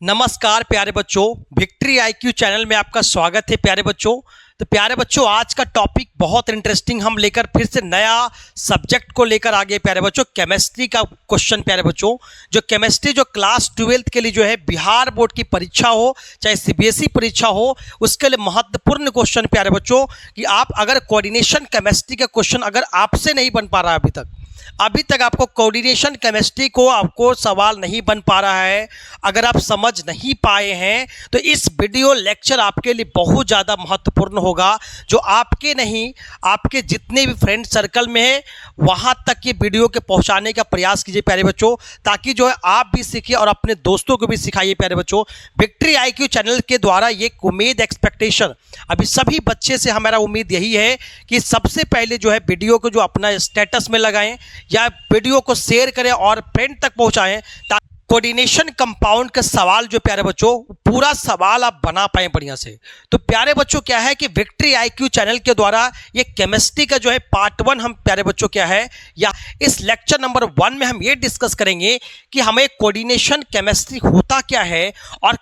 नमस्कार प्यारे बच्चों, विक्ट्री आईक्यू चैनल में आपका स्वागत है प्यारे बच्चों। तो प्यारे बच्चों, आज का टॉपिक बहुत इंटरेस्टिंग हम लेकर फिर से नया सब्जेक्ट को लेकर आ गए प्यारे बच्चों। केमिस्ट्री का क्वेश्चन प्यारे बच्चों, जो केमिस्ट्री जो क्लास 12th के लिए जो है बिहार बोर्ड की परीक्षा हो चाहे सीबीएसई परीक्षा हो, उसके लिए महत्वपूर्ण क्वेश्चन प्यारे बच्चों कि आप अगर कोऑर्डिनेशन केमिस्ट्री का क्वेश्चन अगर आपसे नहीं बन पा रहा अभी तक आपको कोऑर्डिनेशन केमिस्ट्री को आपको सवाल नहीं बन पा रहा है, अगर आप समझ नहीं पाए हैं तो इस वीडियो लेक्चर आपके लिए बहुत ज़्यादा महत्वपूर्ण होगा। जो आपके नहीं, आपके जितने भी फ्रेंड सर्कल में है वहाँ तक ये वीडियो के पहुँचाने का प्रयास कीजिए प्यारे बच्चों, ताकि जो है आप भी सीखिए और अपने दोस्तों को भी सिखाइए प्यारे बच्चों। विक्ट्री आईक्यू चैनल के द्वारा ये उम्मीद एक्सपेक्टेशन अभी सभी बच्चे से हमारा उम्मीद यही है कि सबसे पहले जो है वीडियो को जो अपना स्टेटस में लगाएं या वीडियो को शेयर करें और फ्रेंड तक पहुंचाएं, ताकि कोऑर्डिनेशन कंपाउंड का सवाल जो प्यारे बच्चों पूरा सवाल आप बना पाए बढ़िया से। तो प्यारे बच्चों क्या है कि विक्ट्री आईक्यू चैनल के द्वारा ये केमिस्ट्री का जो है पार्ट 1 हम प्यारे बच्चों क्या है या इस लेक्चर नंबर 1 में हम ये डिस्कस करेंगे कि हमें कोऑर्डिनेशन केमिस्ट्री होता क्या है और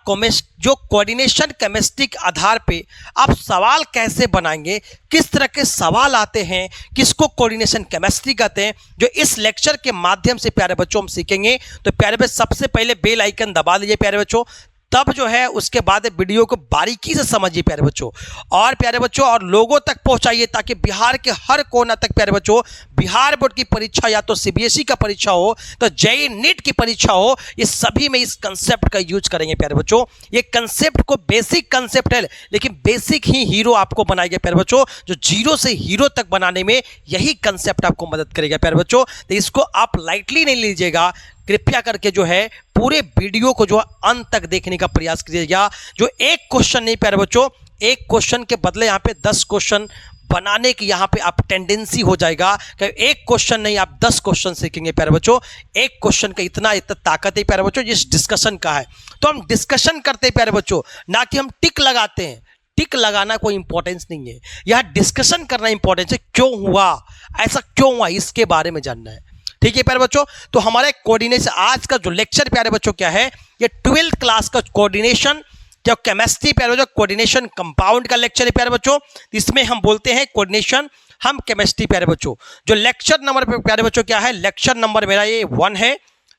जो कोऑर्डिनेशन केमिस्ट्री के आधार पे आप सवाल कैसे बनाएंगे, किस तरह के सवाल आते हैं, किसको कोऑर्डिनेशन केमिस्ट्री कहते हैं, जो इस लेक्चर के माध्यम से प्यारे बच्चों हम सीखेंगे। तो प्यारे बच्चों सबसे पहले बेल आइकन दबा लीजिए प्यारे बच्चों, तब जो है उसके बाद वीडियो को बारीकी से समझिए प्यारे बच्चों और प्यारे बच्चों और लोगों तक पहुंचाइए, ताकि बिहार के हर कोना तक प्यारे बच्चों बिहार बोर्ड की परीक्षा या तो सीबीएसई का परीक्षा हो तो जेईई नीट की परीक्षा हो, ये सभी में इस कंसेप्ट का यूज करेंगे प्यारे बच्चों। ये कंसेप्ट को बेसिक कंसेप्ट है, लेकिन बेसिक ही हीरो आपको बनाएगा प्यारे बच्चों। जो जीरो से हीरो तक बनाने में यही कंसेप्ट आपको मदद करेगा प्यारे बच्चों। तो इसको आप लाइटली नहीं लीजिएगा, कृपया करके जो है पूरे वीडियो को जो अंत तक देखने का प्रयास कीजिएगा। जो एक क्वेश्चन नहीं प्यारे बच्चों, एक क्वेश्चन के बदले यहाँ पे 10 क्वेश्चन बनाने की यहाँ पे आप टेंडेंसी हो जाएगा कि एक क्वेश्चन नहीं आप 10 क्वेश्चन सीखेंगे प्यारे बच्चों। एक क्वेश्चन का इतना ताकत है प्यारे बच्चों जिस डिस्कशन का है। तो हम डिस्कशन करते हैं प्यारे बच्चों, ना कि हम टिक लगाते हैं। टिक लगाना कोई इंपॉर्टेंस नहीं है, यहाँ डिस्कशन करना इंपॉर्टेंस है। क्यों हुआ, ऐसा क्यों हुआ, इसके बारे में जानना है। ठीक है प्यारे बच्चों, तो हमारे कोऑर्डिनेशन आज का जो लेक्चर प्यारे बच्चों क्या है, ये 12th क्लास का कोऑर्डिनेशन जो केमिस्ट्री प्यारे बच्चों कोऑर्डिनेशन कंपाउंड का लेक्चर है प्यारे बच्चों। इसमें हम बोलते हैं कोऑर्डिनेशन हम केमिस्ट्री प्यारे बच्चों। जो लेक्चर नंबर प्यारे बच्चों क्या है, लेक्चर नंबर मेरा ये 1 है,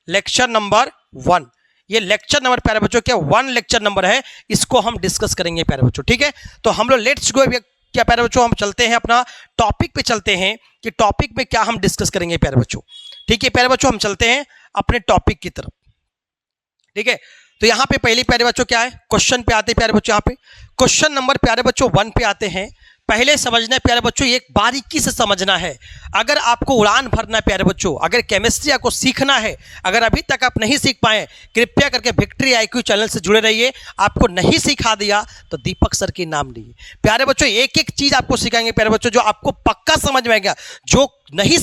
लेक्चर नंबर 1। ये लेक्चर नंबर प्यारे बच्चों क्या 1 लेक्चर नंबर है, इसको हम डिस्कस करेंगे प्यारे बच्चों। ठीक है, तो हम लोग लेट्स गो क्या प्यारे बच्चों, हम चलते हैं अपना टॉपिक पे चलते हैं कि टॉपिक में क्या हम डिस्कस करेंगे प्यारे बच्चों। ठीक है प्यारे बच्चों, हम चलते हैं अपने टॉपिक की तरफ। ठीक है, तो यहाँ पे पहले प्यारे बच्चों क्या है, क्वेश्चन पे आते हैं प्यारे बच्चों। यहाँ पे क्वेश्चन नंबर प्यारे बच्चों 1 पे आते हैं। पहले समझना है प्यारे बच्चों, एक बारीकी से समझना है। अगर आपको उड़ान भरना है प्यारे बच्चों, अगर केमिस्ट्री आपको सीखना है, अगर अभी तक आप नहीं सीख पाए, कृपया करके विक्ट्री आईक्यू चैनल से जुड़े रहिए। आपको नहीं सिखा दिया तो दीपक सर के नाम नहीं प्यारे बच्चों। एक एक चीज आपको सिखाएंगे प्यारे बच्चों जो आपको पक्का समझ में आएगा। जो नहीं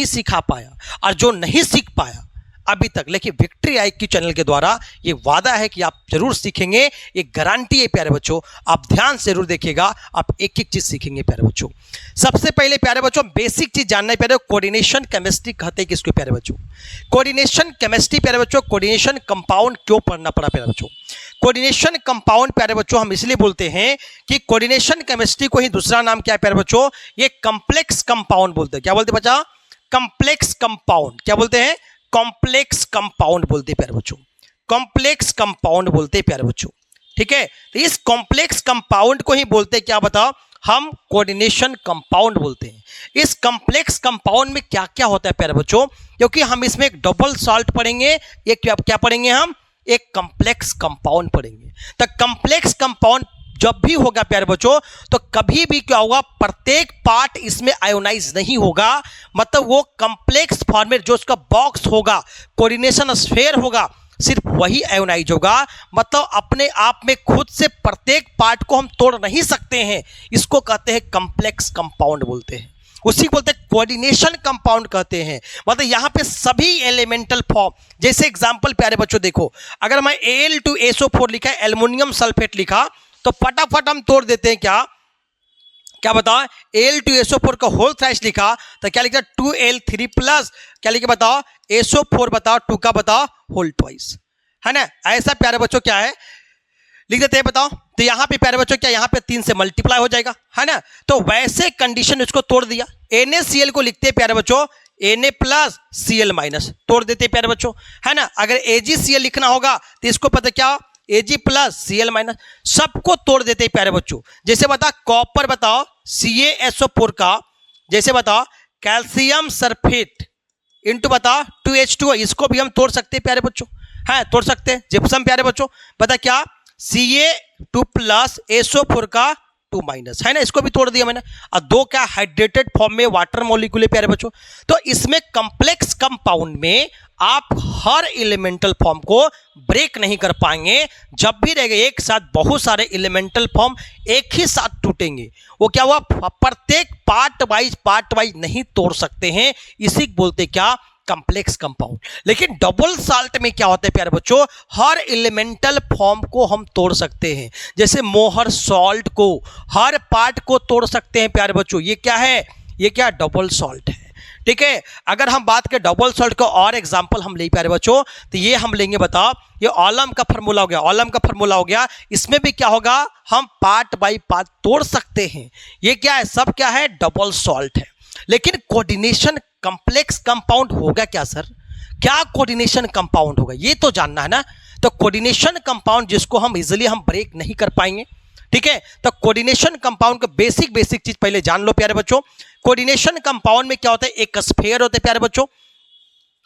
सिखा पाया और जो नहीं सीख पाया अभी तक, लेकिन विक्ट्री आईक्यू चैनल के द्वारा ये वादा है कि आप जरूर सीखेंगे, ये गारंटी है प्यारे बच्चों। आप ध्यान से जरूर देखिएगा, आप एक एक चीज सीखेंगे प्यारे बच्चों। सबसे पहले प्यारे बच्चों बेसिक चीज जानना है प्यारे, कोऑर्डिनेशन केमिस्ट्री कहते हैं किसको प्यारे बच्चों। कोऑर्डिनेशन केमिस्ट्री प्यारे बच्चों, कोऑर्डिनेशन कंपाउंड क्यों पढ़ना पड़ा प्यारे बच्चों। कोऑर्डिनेशन कंपाउंड प्यारे बच्चों हम इसलिए बोलते हैं कि कोऑर्डिनेशन केमिस्ट्री को ही दूसरा नाम क्या है प्यारे बच्चों, ये कॉम्प्लेक्स कंपाउंड बोलते हैं। क्या बोलते हैं बच्चा, कॉम्प्लेक्स कंपाउंड। क्या बोलते हैं, कॉम्प्लेक्स कंपाउंड बोलते हैं प्यारे बच्चों, कॉम्प्लेक्स कंपाउंड बोलते हैं प्यारे बच्चों। ठीक है, तो इस कॉम्प्लेक्स कंपाउंड को ही बोलते हैं क्या बताओ, हम कोऑर्डिनेशन कंपाउंड बोलते हैं। इस कॉम्प्लेक्स कंपाउंड में क्या क्या होता है प्यारे बच्चों, क्योंकि हम इसमें एक डबल सॉल्ट पढ़ेंगे, एक क्या पढ़ेंगे, हम एक कॉम्प्लेक्स कंपाउंड पढ़ेंगे। तो कॉम्प्लेक्स कंपाउंड जब भी होगा प्यारे बच्चों, तो कभी भी क्या होगा, प्रत्येक पार्ट इसमें आयोनाइज नहीं होगा। मतलब वो कॉम्प्लेक्स फॉर्मेट जो उसका बॉक्स होगा, कोऑर्डिनेशन स्फीयर होगा, सिर्फ वही आयोनाइज होगा। मतलब अपने आप में खुद से प्रत्येक पार्ट को हम तोड़ नहीं सकते हैं, इसको कहते हैं कॉम्प्लेक्स कंपाउंड बोलते हैं। उसी को बोलते हैं कोऑर्डिनेशन कंपाउंड कहते हैं। मतलब यहाँ पे सभी एलिमेंटल फॉर्म, जैसे एग्जांपल प्यारे बच्चों देखो, अगर मैं Al2SO4 लिखा है, एल्युमिनियम सल्फेट लिखा, तो फटाफट हम तोड़ देते हैं। क्या बताओ, Al2SO4 का होल थ्राइस लिखा तो क्या लिखा, 2Al3 प्लस क्या लिखा बताओ, SO4 बताओ 2 का बताओ होल ट्वाइस। है ना। ऐसा प्यारे बच्चों क्या है, लिख देते हैं, बताओ। तो यहां पे प्यारे बच्चों क्या, यहां पे 3 से मल्टीप्लाई हो जाएगा, है ना। तो वैसे कंडीशन इसको तोड़ दिया, NaCl को लिखते हैं प्यारे बच्चों Na प्लस Cl माइनस, तोड़ देते हैं प्यारे बच्चों, है ना। अगर AgCl लिखना होगा तो इसको पता क्या, Ag प्लस Cl माइनस, सबको तोड़ देते हैं प्यारे बच्चों। जैसे बता कॉपर, बताओ CaSO4 का, जैसे बताओ कैल्शियम सल्फेट इंटू बता 2H2, इसको भी हम तोड़ सकते हैं प्यारे बच्चों, है तोड़ सकते हैं। जिप्सम प्यारे बच्चों बता क्या, Ca2 प्लस SO4 का 2 माइनस, है ना, इसको भी तोड़ दिया मैंने। और 2 क्या, हाइड्रेटेड फॉर्म में वाटर मॉलिक्यूल प्यारे बच्चों। तो इसमें कंप्लेक्स कंपाउंड में आप हर एलिमेंटल फॉर्म को ब्रेक नहीं कर पाएंगे। जब भी रहेगा एक साथ बहुत सारे एलिमेंटल फॉर्म एक ही साथ टूटेंगे, वो क्या हुआ, प्रत्येक पार्ट वाइज नहीं तोड़ सकते हैं, इसी को बोलते क्या, कंप्लेक्स कंपाउंड। लेकिन डबल साल्ट में क्या होता है प्यारे बच्चों, हर एलिमेंटल फॉर्म को हम तोड़ सकते हैं। जैसे मोहर सॉल्ट को हर पार्ट को तोड़ सकते हैं प्यारे बच्चों, ये क्या है, ये क्या डबल सॉल्ट है, ठीक है। अगर हम बात करें डबल सॉल्ट का और एग्जांपल हम ले प्यारे बच्चों, तो ये हम लेंगे, बताओ ये ऑलम का फार्मूला हो गया, ऑलम का फार्मूला हो गया। इसमें भी क्या होगा, हम पार्ट बाय पार्ट तोड़ सकते हैं। ये क्या है, सब क्या है, डबल सॉल्ट है। लेकिन कोऑर्डिनेशन कंप्लेक्स कंपाउंड होगा क्या सर, क्या कोऑर्डिनेशन कंपाउंड होगा, ये तो जानना है ना। तो कोऑर्डिनेशन कंपाउंड जिसको हम इजीली हम ब्रेक नहीं कर पाएंगे, ठीक है। तो कोऑर्डिनेशन कंपाउंड का बेसिक चीज पहले जान लो प्यारे बच्चों। कोऑर्डिनेशन कंपाउंड में क्या होता है, एक स्फीयर होते हैं प्यारे बच्चों,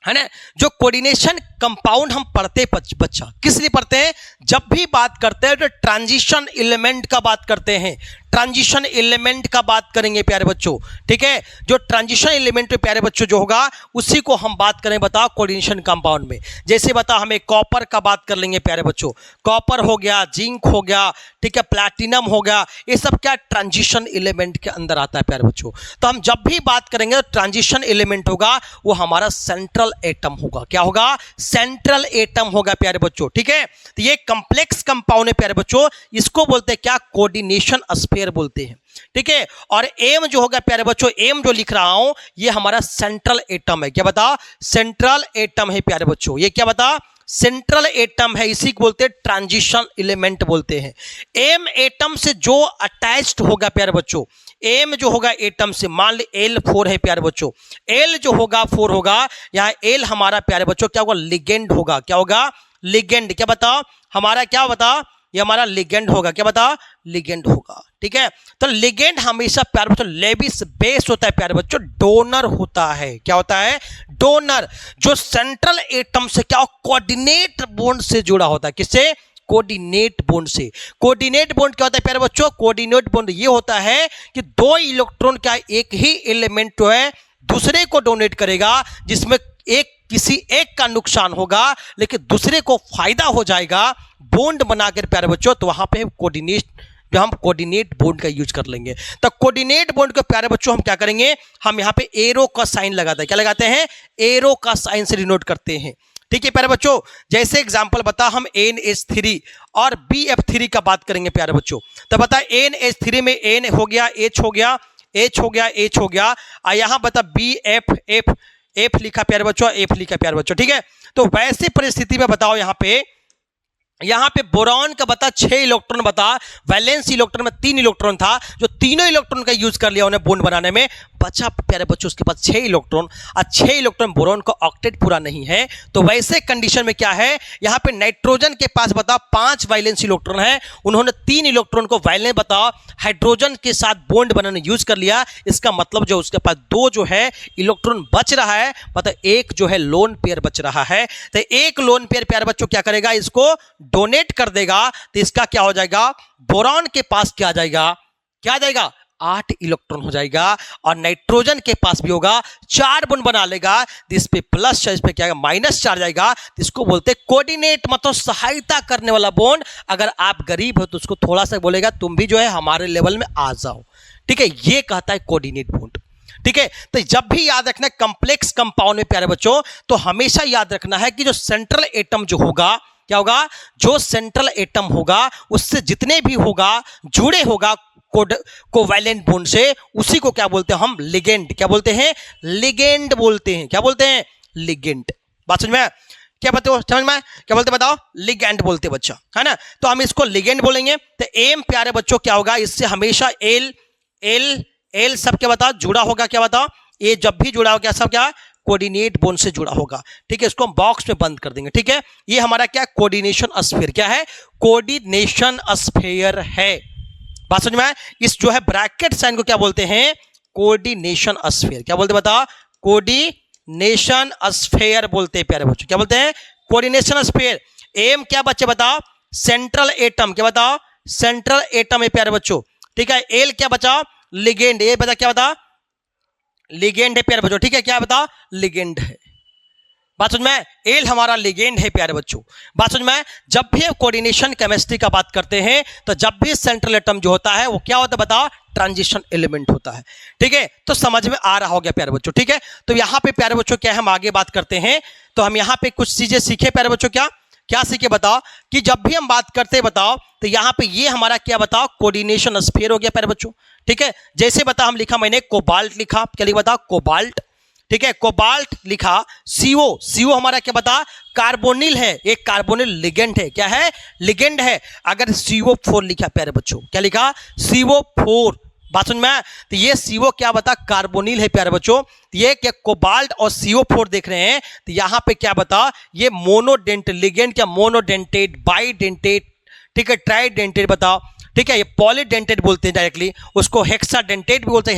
है ना। जो कोऑर्डिनेशन कंपाउंड हम पढ़ते बच्चा किस लिए पढ़ते हैं, जब भी बात करते हैं तो ट्रांजिशन एलिमेंट का बात करते हैं, ट्रांजिशन एलिमेंट का बात करेंगे प्यारे बच्चों, ठीक है। जो ट्रांजिशन एलिमेंट पे प्यारे बच्चों जो होगा उसी को हम बात करें, बताओ कोऑर्डिनेशन कंपाउंड में। जैसे बताओ हमें कॉपर का बात कर लेंगे प्यारे बच्चों, कॉपर हो गया, जिंक हो गया, ठीक है, प्लैटिनम हो गया, ये सब क्या ट्रांजिशन एलिमेंट के अंदर आता है प्यारे बच्चों। तो हम जब भी बात करेंगे तो ट्रांजिशन एलिमेंट होगा वो हमारा सेंट्रल एटम होगा, क्या होगा, सेंट्रल एटम होगा प्यारे बच्चों, ठीक है। तो ये कंप्लेक्स कंपाउंड है प्यारे बच्चों, इसको बोलते हैं क्या, कोऑर्डिनेशन स्फीयर बोलते हैं, ठीक है। और एम जो होगा प्यारे बच्चों, एम जो लिख रहा हूं ये हमारा सेंट्रल एटम है, क्या बता, सेंट्रल एटम है प्यारे बच्चों, ये क्या बता, सेंट्रल एटम है, इसी को बोलते हैं ट्रांजिशन एलिमेंट बोलते हैं। एम एटम से जो अटैच्ड होगा प्यारे बच्चों, एम जो होगा एटम से, मान ली L4 है प्यारे बच्चों, L जो होगा 4 होगा, यहाँ L हमारा प्यारे बच्चों क्या होगा, लिगेंड होगा, क्या होगा, लिगेंड, क्या बताओ हमारा, क्या बता, ये हमारा लिगेंड होगा, क्या बता, लिगेंड होगा, ठीक है। तो लिगेंड हमेशा प्यारे बच्चों लेविस बेस होता है प्यारे बच्चों, डोनर होता है, क्या होता है, डोनर, जो सेंट्रल एटम से क्या कोऑर्डिनेट बॉन्ड से जुड़ा होता है, किससे, कोऑर्डिनेट बॉन्ड से। कोऑर्डिनेट बॉन्ड क्या होता है प्यारे बच्चों, कोऑर्डिनेट बॉन्ड ये होता है कि 2 इलेक्ट्रॉन का एक ही एलिमेंट जो है दूसरे को डोनेट करेगा, जिसमें एक किसी एक का नुकसान होगा लेकिन दूसरे को फायदा हो जाएगा, बॉन्ड बनाकर प्यारे बच्चों, तो वहां पे कोऑर्डिनेट, जो हम कोऑर्डिनेट बॉन्ड का यूज कर लेंगे। तो कोऑर्डिनेट बॉन्ड को प्यारे बच्चों हम क्या करेंगे, हम यहाँ पे एरो का साइन लगाते हैं, क्या लगाते हैं, एरो का साइन से डिनोट करते हैं, ठीक है प्यारे बच्चों। जैसे एग्जांपल बता, हम NH3 और BF3 का बात करेंगे प्यारे बच्चों। तो बता NH3 में N हो गया, H हो गया, H हो गया, H हो गया, और यहां बता BF, F लिखा प्यारे बच्चों, F लिखा प्यारे बच्चों, ठीक है। तो वैसे परिस्थिति में बताओ यहाँ पे बोरॉन का बता 6 इलेक्ट्रॉन, बता वैलेंस इलेक्ट्रॉन में 3 इलेक्ट्रॉन था, जो तीनों इलेक्ट्रॉन का यूज कर लिया उन्हें बॉन्ड बनाने में, बचा प्यारे बच्चों उसके पास 6 इलेक्ट्रॉन, और 6 इलेक्ट्रॉन बोरॉन का ऑक्टेट पूरा नहीं है। तो वैसे कंडीशन में क्या है, यहाँ पे नाइट्रोजन के पास बता 5 वैलेंस इलेक्ट्रॉन है, उन्होंने 3 इलेक्ट्रॉन को वैलेंस बताओ हाइड्रोजन के साथ बॉन्ड बनाने यूज कर लिया, इसका मतलब जो उसके पास 2 जो है इलेक्ट्रॉन बच रहा है, मतलब एक जो है लोन पेयर बच रहा है। तो एक लोन पेयर प्यारे बच्चों क्या करेगा, इसको डोनेट कर देगा, तो इसका क्या हो जाएगा, बोरॉन के पास क्या आ जाएगा, क्या आ जाएगा, 8 इलेक्ट्रॉन हो जाएगा, और नाइट्रोजन के पास भी होगा 4 बॉन्ड बना लेगा, इस पे प्लस, इस पे क्या माइनस 4 जाएगा, इसको बोलते हैं कोऑर्डिनेट, मतलब सहायता करने वाला बॉन्ड। अगर आप गरीब हो तो उसको थोड़ा सा बोलेगा तुम भी जो है हमारे लेवल में आ जाओ, ठीक है, ये कहता है कोऑर्डिनेट बॉन्ड, ठीक है। तो जब भी याद रखना कंप्लेक्स कंपाउंड में प्यारे बच्चों, तो हमेशा याद रखना है कि जो सेंट्रल एटम जो होगा, क्या होगा, जो सेंट्रल एटम होगा उससे जितने भी होगा जुड़े होगा कोवैलेंट बॉन्ड से, उसी को क्या बोलते हैं हम, लिगेंड, क्या बोलते हैं, लिगेंड बोलते हैं, क्या बोलते हैं, लिगेंड। बात समझ में, क्या बोलते हो समझ में, क्या बोलते बताओ, लिगेंड बोलते बच्चा, है ना। तो हम इसको लिगेंड बोलेंगे। तो एम प्यारे बच्चों क्या होगा, इससे हमेशा एल एल एल सब क्या बताओ जुड़ा होगा, क्या बताओ, ये जब भी जुड़ा होगा सब क्या, कोऑर्डिनेट बोन से जुड़ा होगा, ठीक है। इसको हम बॉक्स में बंद कर देंगे, ठीक है। ये हमारा क्या, कोऑर्डिनेशन स्फीयर, क्या है, कोऑर्डिनेशन स्फीयर है। बात समझ में आए? इस जो है ब्रैकेट साइन को क्या बोलते हैं, कोऑर्डिनेशन स्फीयर, क्या बोलते बताओ, कोऑर्डिनेशन स्फीयर बोलते हैं प्यारे बच्चों, क्या बोलते हैं, कोऑर्डिनेशन स्फीयर। एम क्या बच्चे बताओ, सेंट्रल एटम, क्या बताओ, सेंट्रल एटम है प्यारे बच्चों, ठीक है। एल क्या बचाओ, लिगेंड, ये बता क्या बता, लिगेंड है प्यारे बच्चों, ठीक है, क्या बता, लिगेंड है। बात समझ में, एल हमारा लिगेंड है प्यारे बच्चों। बात समझ में, जब भी कोऑर्डिनेशन केमिस्ट्री का बात करते हैं तो जब भी सेंट्रल एटम जो होता है वो क्या होता है बताओ, ट्रांजिशन एलिमेंट होता है, ठीक है। तो समझ में आ रहा हो गया प्यारे बच्चों, ठीक है। तो यहां पे प्यारे बच्चों क्या है, हम आगे बात करते हैं। तो हम यहां पे कुछ चीजें सीखे प्यारे बच्चों, क्या क्या सीखे बताओ, कि जब भी हम बात करते हैं बताओ, तो यहां पे ये हमारा क्या बताओ, कोऑर्डिनेशन स्फीयर हो गया प्यारे बच्चों, ठीक है। जैसे बता हम लिखा, मैंने कोबाल्ट लिखा, क्या लिखा बताओ, कोबाल्ट, ठीक है, कोबाल्ट लिखा। सीओ, सीओ हमारा क्या बता, कार्बोनिल है, एक कार्बोनिल लिगेंड है, क्या है, लिगेंड है। अगर CO4 लिखा प्यारे बच्चों, क्या लिखा, CO4, बात सुन में, तो ये CO क्या बता, कार्बोनिल है प्यारे बच्चों। ये क्या, कोबाल्ट और CO4 देख रहे हैं, तो यहां पे क्या बता, ये मोनोडेंट लिगेंड, क्या मोनोडेंटेट, बाइडेंटेट, ठीक है, ट्राइडेंटेट बताओ, ठीक है। ये पॉलीडेंटेट बोलते हैं डायरेक्टली, उसको हेक्साडेंटेट भी बोलते हैं।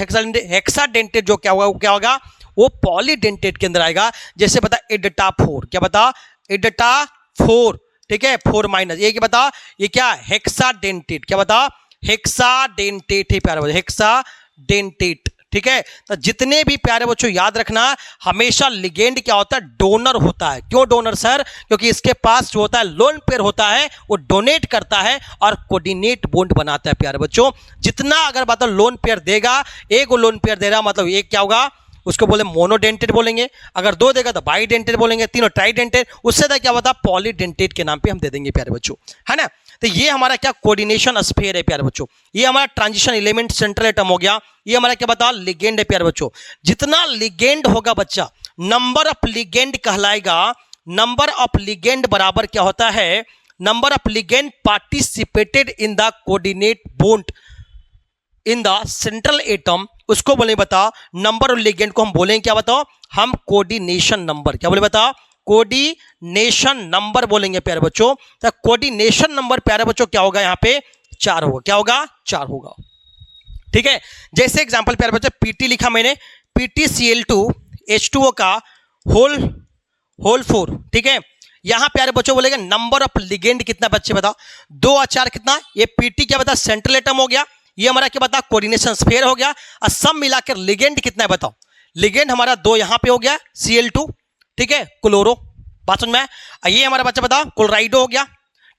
हेक्साडेंटेट जो क्या होगा, वो क्या होगा, वो पॉलीडेंटेट के अंदर आएगा। जैसे बता इडटा4, क्या बता, इडटा4, ठीक है, 4 ये क्या बता, ये क्या, हेक्साडेंटेट, क्या बता, हेक्साडेंटेट है प्यारे बच्चों, हेक्साडेंटेट, ठीक है। तो जितने भी प्यारे बच्चों याद रखना, हमेशा लिगेंड क्या होता है, डोनर होता है। क्यों डोनर सर, क्योंकि इसके पास जो होता है लोन पेयर होता है, वो डोनेट करता है और कोऑर्डिनेट बॉन्ड बनाता है प्यारे बच्चों। जितना अगर बात लोन पेयर देगा, एक लोन पेयर दे रहा मतलब एक क्या होगा, उसको बोले मोनोडेंटेट बोलेंगे। अगर 2 देगा तो बाइडेंटेट बोलेंगे, तीनों ट्राइडेंटेट, उससे तो क्या होता है, पॉलीडेंटेट के नाम पे हम दे देंगे प्यारे बच्चों, है ना। तो ये हमारा क्या, कोऑर्डिनेशन स्फीयर है प्यारे बच्चों। ये हमारा ट्रांजिशन एलिमेंट सेंट्रल एटम हो गया। ये हमारा क्या बता, लिगेंड है प्यारे बच्चों। जितना लिगेंड होगा बच्चा, नंबर ऑफ लिगेंड कहलाएगा। नंबर ऑफ लिगेंड बराबर क्या होता है, number of ligand participated in the coordinate bond in the central atom, उसको बोले बता, नंबर ऑफ लिगेंड को हम बोलेंगे क्या बताओ, हम कोऑर्डिनेशन नंबर, क्या बोले बता, कोऑर्डिनेशन नंबर बोलेंगे प्यारे बच्चों। तो कोऑर्डिनेशन नंबर प्यारे बच्चों क्या होगा, यहाँ पे 4 होगा, क्या होगा, 4 होगा, ठीक है। जैसे एग्जांपल प्यारे बच्चों, पीटी लिखा मैंने, PtCl2 H2O का होल 4, ठीक है। यहां प्यारे बच्चों बोलेगा नंबर ऑफ लिगेंड कितना बच्चे बताओ, 2 और 4 कितना, ये पीटी क्या बता, सेंट्रल एटम हो गया, ये हमारा क्या बता, कोऑर्डिनेशन स्फीयर हो गया, और सब मिलाकर लिगेंड कितना है बताओ। लिगेंड हमारा 2 यहां पे हो गया, Cl2, ठीक है, क्लोरो, बात समझ में। ये हमारा बच्चा बता, क्लोराइडो हो गया,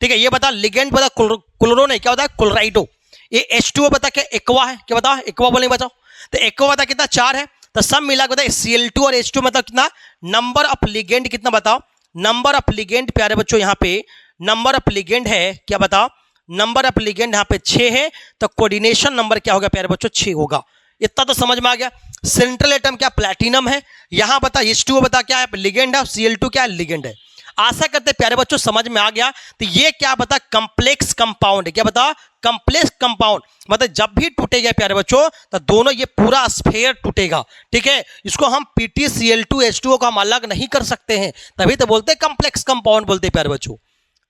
ठीक है। ये बता लिगेंड बता, क्लोरो नहीं, क्या बता, क्लोराइडो। ये H2O बता क्या, एक्वा है, क्या बता, एक्वा बोले बचाओ। तो एक्वा बता कितना, 4 है। तो सब मिला के बता, Cl2 और H2 मतलब कितना, नंबर ऑफ लिगेंड कितना बताओ, नंबर ऑफ लिगेंड प्यारे बच्चों यहाँ पे नंबर ऑफ लिगेंड है, क्या बताओ, नंबर ऑफ लिगेंड यहाँ पे 6 है। तो कोऑर्डिनेशन नंबर क्या होगा प्यारे बच्चों, 6 होगा। इतना तो समझ में आ गया। सेंट्रल एटम क्या, प्लैटिनम है। यहां बता H2O बता क्या है, लिगेंड है, Cl2 क्या है, लिगेंड है। आशा करते प्यारे बच्चों समझ में आ गया। तो ये क्या बता, कम्प्लेक्स कंपाउंड है, क्या बता, कम्प्लेक्स कंपाउंड, मतलब जब भी टूटेगा प्यारे बच्चों तो दोनों ये पूरा स्फीयर टूटेगा, ठीक है। इसको हम PtCl2 H2O को हम अलग नहीं कर सकते हैं, तभी तो बोलते हैं कम्प्लेक्स कंपाउंड बोलते हैं प्यारे बच्चों।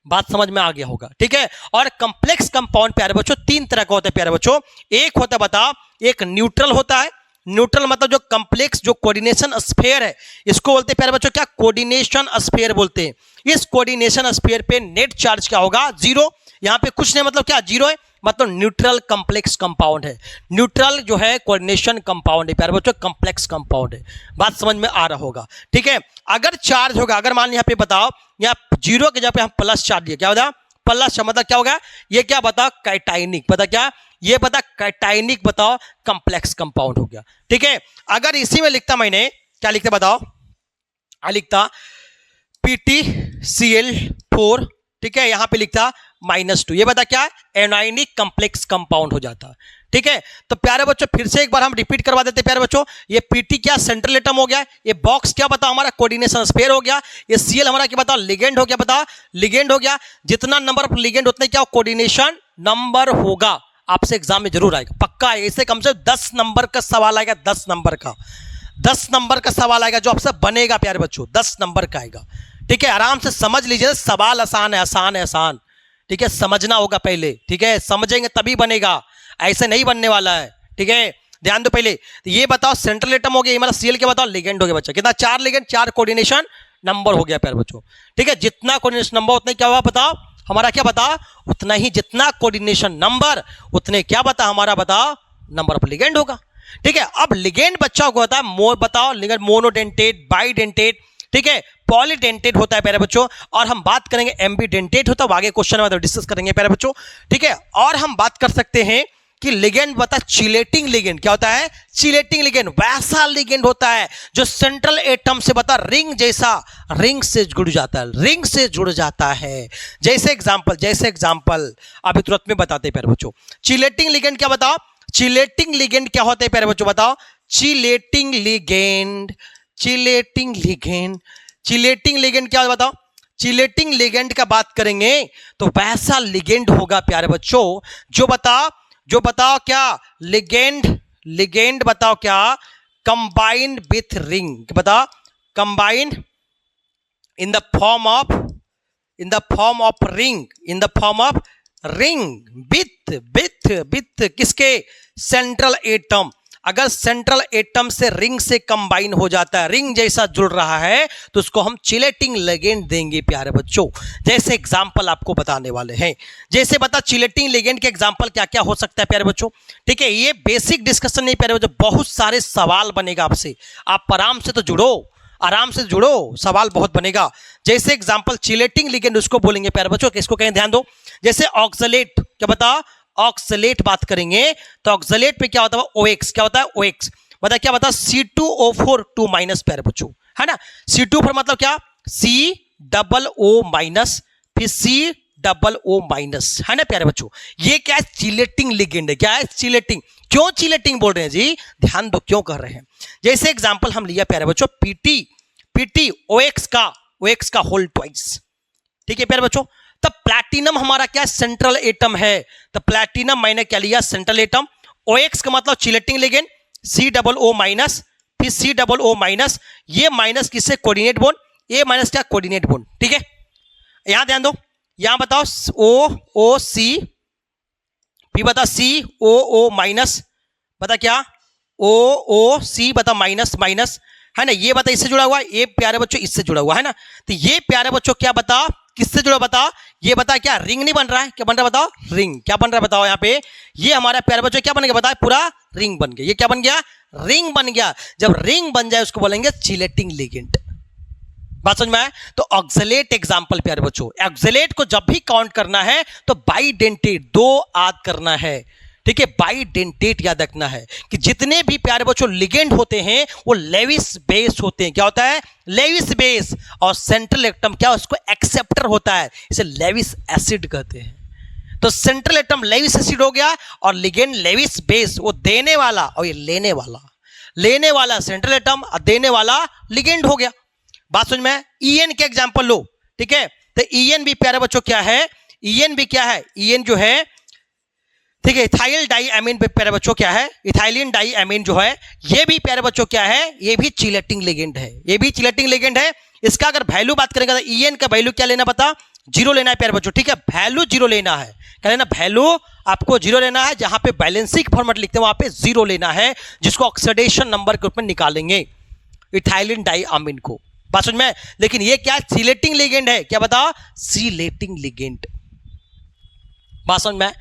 बात समझ में आ गया होगा, ठीक है। और कम्प्लेक्स कंपाउंड प्यारे बच्चों 3 तरह का होता है प्यारे बच्चों। एक होता है बता, एक न्यूट्रल होता है। न्यूट्रल मतलब जो कम्प्लेक्स जो कोऑर्डिनेशन स्फीयर है, इसको बोलते हैं प्यारे बच्चों क्या, कोऑर्डिनेशन स्फीयर बोलते हैं। इस कोऑर्डिनेशन स्फीयर पे नेट चार्ज क्या होगा, 0। यहां पे कुछ नहीं, मतलब क्या, 0 है, मतलब न्यूट्रल कम्प्लेक्स कंपाउंड है। न्यूट्रल जो है कोऑर्डिनेशन कंपाउंड है प्यारे बच्चों, कम्प्लेक्स कंपाउंड है। बात समझ में आ रहा होगा, ठीक है। अगर चार्ज होगा, अगर मान यहाँ पे बताओ, यहाँ 0 के जगह पे हम प्लस चार्ज दिया, क्या होगा, प्लस, मतलब क्या होगा, ये क्या बताओ, कैटाइनिक, पता क्या, ये बता कैटाइनिक बताओ, कम्प्लेक्स कंपाउंड हो गया, ठीक है। अगर इसी में लिखता मैंने, क्या लिखता बताओ, लिखता PtCl4, ठीक है, यहां पे लिखता -2, ये बता क्या, एनायनिक कम्प्लेक्स कंपाउंड हो जाता, ठीक है। तो प्यारे बच्चों फिर से एक बार हम रिपीट करवा देते हैं प्यारे बच्चों। ये पीटी क्या सेंट्रल एटम हो गया, ये बॉक्स क्या बताओ हमारा कोऑर्डिनेशन स्फीयर हो गया, ये सीएल हमारा क्या बताओ लिगेंड हो गया, बताओ लिगेंड हो गया। जितना नंबर ऑफ लिगेंड उतने क्या कोऑर्डिनेशन नंबर होगा। आपसे एग्जाम में जरूर आएगा, पक्का आएगा। इससे कम से कम 10 नंबर का सवाल आएगा, 10 नंबर का, 10 नंबर का सवाल आएगा जो आपसे बनेगा प्यारे बच्चों, 10 नंबर का आएगा। ठीक है, आराम से समझ लीजिए, सवाल आसान है, आसान है, आसान। ठीक है, समझना होगा पहले। ठीक है, समझेंगे तभी बनेगा, ऐसे नहीं बनने वाला है। ठीक है, ध्यान दो पहले। तो ये बताओ सेंट्रल एटम हो गया, ये मतलब सीएल के बताओ लिगेंड हो गया बच्चा। कितना? 4 लिगेंड, 4 कोऑर्डिनेशन नंबर हो गया प्यारे बच्चों। ठीक है, जितना कोऑर्डिनेशन नंबर उतना क्या हुआ बताओ हमारा, क्या बता उतना ही, जितना कोऑर्डिनेशन नंबर उतने क्या बता हमारा, बताओ नंबर ऑफ लिगेंड होगा। ठीक है, अब लिगेंड बच्चा को होता है बताओ लिगेंड मोनोडेंटेट, बाइडेंटेट, ठीक है, पॉलीडेंटेट होता है प्यारे बच्चों। और हम बात करेंगे एम्बीडेंटेट होता है, आगे क्वेश्चन में डिस्कस करेंगे प्यारे बच्चों। ठीक है, और हम बात कर सकते हैं कि लिगेंड बता चिलेटिंग लिगेंड क्या होता है, चिलेटिंग लिगेंड वैसा लिगेंड होता है जो सेंट्रल एटम से बता रिंग जैसा, रिंग से जुड़ जाता है, रिंग से जुड़ जाता है। जैसे एग्जांपल अभी तुरंत में बताते हैं प्यारे बच्चों। चिलेटिंग लिगेंड क्या बताओ, चिलेटिंग लिगेंड क्या होता है प्यारे बच्चों, बताओ chelating ligand, chelating ligand, chelating ligand क्या बताओ। चिलेटिंग लिगेंड का बात करेंगे तो वैसा लिगेंड होगा प्यारे बच्चों जो बताओ क्या लिगेंड बताओ क्या कंबाइंड विथ रिंग, बताओ combined in the form of ring with किसके, सेंट्रल एटम। अगर सेंट्रल एटम से रिंग से कंबाइन हो जाता है, रिंग जैसा जुड़ रहा है, तो उसको हम चिलेटिंग लिगेंड देंगे प्यारे बच्चों। जैसे एग्जांपल आपको बताने वाले हैं, जैसे बता चिलेटिंग लिगेंड के एग्जांपल क्या क्या हो सकता है प्यारे बच्चों। ठीक है, ये बेसिक डिस्कशन नहीं प्यारे बच्चों, बहुत सारे सवाल बनेगा आपसे, आप आराम से तो जुड़ो, सवाल बहुत बनेगा। जैसे एग्जांपल चिलेटिंग लिगेंड उसको बोलेंगे प्यारे बच्चों, किसको कहें ध्यान दो। जैसे ऑक्सलेट, क्या बता ऑक्सलेट बात करेंगे तो ऑक्सलेट पे क्या होता है OX, क्या होता है OX, बता क्या बता C2O4 2 माइनस प्यारे बच्चों, है ना। C2 पर मतलब क्या COO माइनस, फिर COO माइनस, है ना प्यारे बच्चों। ये क्या है, चिलेटिंग लिगेंड है। क्या है, चिलेटिंग। क्यों चिलेटिंग बोल रहे हैं जी, ध्यान दो क्यों कर रहे हैं। जैसे एग्जांपल हम लिया प्यारे बच्चों पीटी OX का होल ट्वाइस। ठीक है प्यारे बच्चों, तब प्लैटिनम हमारा क्या सेंट्रल एटम है, तो प्लैटिनम मैंने क्या लिया सेंट्रल एटम। OX का मतलब चिलेटिंग लिगेंड, COO माइनस, फिर COO माइनस, ये माइनस किससे कोऑर्डिनेट बॉन्ड, ये माइनस क्या कोऑर्डिनेट बॉन्ड। ठीक है, यहां ध्यान दो, यहां बताओ OOC, फिर बता COO माइनस, बता क्या OOC, बता माइनस, है ना। ये बता इससे जुड़ा हुआ, ये प्यारे बच्चों इससे जुड़ा हुआ है ना। तो ये प्यारे बच्चों क्या बता किससे जुड़ा, बता ये बता क्या रिंग नहीं बन रहा है, क्या बन रहा है बताओ, रिंग। क्या बन रहा है बताओ, यहाँ पे ये हमारा प्यारे बच्चों क्या बन गया, बताओ पूरा रिंग बन गया। ये क्या बन गया, रिंग बन गया। जब रिंग बन जाए उसको बोलेंगे चिलेटिंग लिगेंड। बात समझ में आया। तो ऑक्सलेट एग्जांपल प्यारे बच्चों, ऑक्सलेट को जब भी काउंट करना है तो बाइडेंटेट 2 आद करना है। ठीक है, बाइडेंटेट याद रखना है कि जितने भी प्यारे बच्चों लिगेंड होते हैं वो लेविस बेस होते हैं। क्या होता है, लेविस बेस। और सेंट्रल एटम क्या उसको एक्सेप्टर होता है, इसे लेविस एसिड कहते हैं। तो सेंट्रल एटम लेविस एसिड हो गया और लिगेंड लेविस बेस, वो देने वाला और ये लेने वाला सेंट्रल एटम और देने वाला लिगेंड हो गया। बात समझ में। EN के एग्जांपल लो। ठीक है, तो EN भी प्यारे बच्चों क्या है, EN भी क्या है, EN जो है ठीक है इथाइल डाई एमीन पे प्यारे बच्चों क्या है, इथाइलिन डाई एमीन जो है ये भी प्यारे बच्चों क्या है, ये भी चिलेटिंग लिगेंड है, ये भी चिलेटिंग लिगेंड है। इसका अगर वैल्यू बात करेंगे तो EN का वैल्यू क्या लेना बता, 0 लेना है प्यारे बच्चों। ठीक है, वैल्यू 0 लेना है, क्या लेना, वैल्यू आपको 0 लेना है। जहां पे बैलेंसिंग फॉर्मेट लिखते हैं वहां पे 0 लेना है, जिसको ऑक्सीडेशन नंबर के रूप में निकालेंगे इथाइलिन डाई अमीन को। बात समझ में। लेकिन ये क्या चिलेटिंग लिगेंड है, क्या बता, चिलेटिंग लिगेंड। बात समझ में।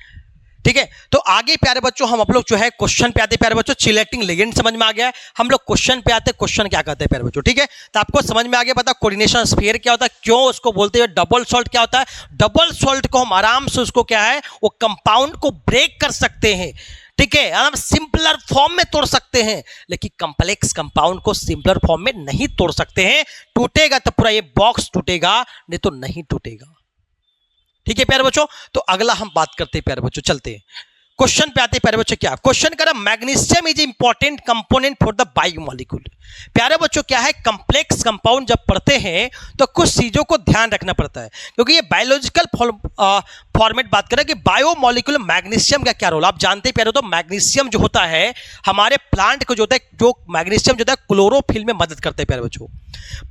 ठीक है, तो आगे प्यारे बच्चों हम लोग जो है क्वेश्चन पे आते हैं प्यारे बच्चों। चिलेटिंग लिगेंड समझ में आ गया है, हम लोग क्वेश्चन पे आते हैं, क्वेश्चन क्या कहते हैं प्यारे बच्चों। ठीक है, तो आपको समझ में आ गया, पता कोऑर्डिनेशन स्फीयर क्या होता है, क्यों उसको बोलते हैं, डबल सॉल्ट क्या होता है। डबल सॉल्ट को हम आराम से उसको क्या है, वो कंपाउंड को ब्रेक कर सकते हैं। ठीक है, हम सिंपलर फॉर्म में तोड़ सकते हैं, लेकिन कॉम्प्लेक्स कंपाउंड को सिंपलर फॉर्म में नहीं तोड़ सकते हैं। टूटेगा तो पूरा ये बॉक्स टूटेगा, नहीं तो नहीं टूटेगा। ठीक है प्यारे बच्चों, तो अगला हम बात करते हैं प्यारे बच्चों, चलते हैं क्वेश्चन पे आते हैं प्यारे बच्चों, क्या क्वेश्चन करा, magnesium is important component for the biomolecule. प्यारे बच्चों क्या है, कंप्लेक्स कंपाउंड जब पढ़ते हैं तो कुछ चीजों को ध्यान रखना पड़ता है, क्योंकि ये बायोलॉजिकल फॉर्मेट बात करें कि बायोमोलिक्यूल मैग्नीशियम का क्या रोल। आप जानते हैं प्यारे, तो मैग्नीशियम जो होता है हमारे प्लांट को जो होता है, जो मैग्नीशियम जो होता है क्लोरोफिल में मदद करता है प्यारे बच्चों।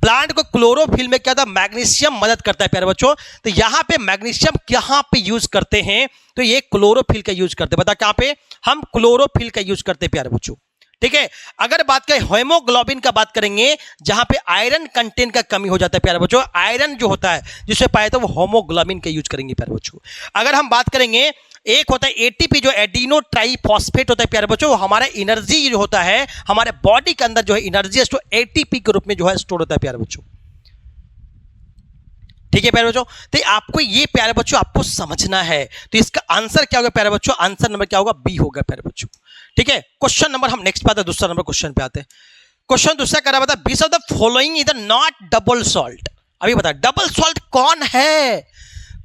प्लांट को क्लोरोफिल में क्या होता है, मैग्नीशियम मदद करता है प्यारे बच्चों। तो यहां पे मैग्नीशियम कहां पे यूज करते हैं, तो ये क्लोरोफिल का यूज करते हैं। बता कहां पे, हम क्लोरोफिल का यूज करते हैं प्यारे बच्चों। ठीक है, अगर बात करें हेमोग्लोबिन का बात करेंगे, जहां पे आयरन कंटेंट का कमी हो जाता है प्यारे बच्चों, आयरन जो होता है जिससे पाया तो वो हेमोग्लोबिन का यूज करेंगे प्यारे बच्चों। अगर हम बात करेंगे, एक होता है एटीपी जो एडिनो ट्राइफॉस्फेट होता है प्यारे बच्चों, हमारा एनर्जी जो होता है हमारे बॉडी के अंदर जो है एनर्जी स्टोर एटीपी के रूप में जो है स्टोर होता है प्यारे बच्चों। ठीक है प्यारे बच्चों, तो आपको ये प्यारे बच्चों आपको समझना है। तो इसका आंसर क्या होगा प्यारे बच्चों, आंसर नंबर क्या होगा, बी होगा प्यारे बच्चों। ठीक है, क्वेश्चन नंबर हम नेक्स्ट पे आते हैं, दूसरा नंबर क्वेश्चन पे आते हैं। क्वेश्चन दूसरा करा बता, which of the following is not double salt. अभी बता डबल सॉल्ट कौन है,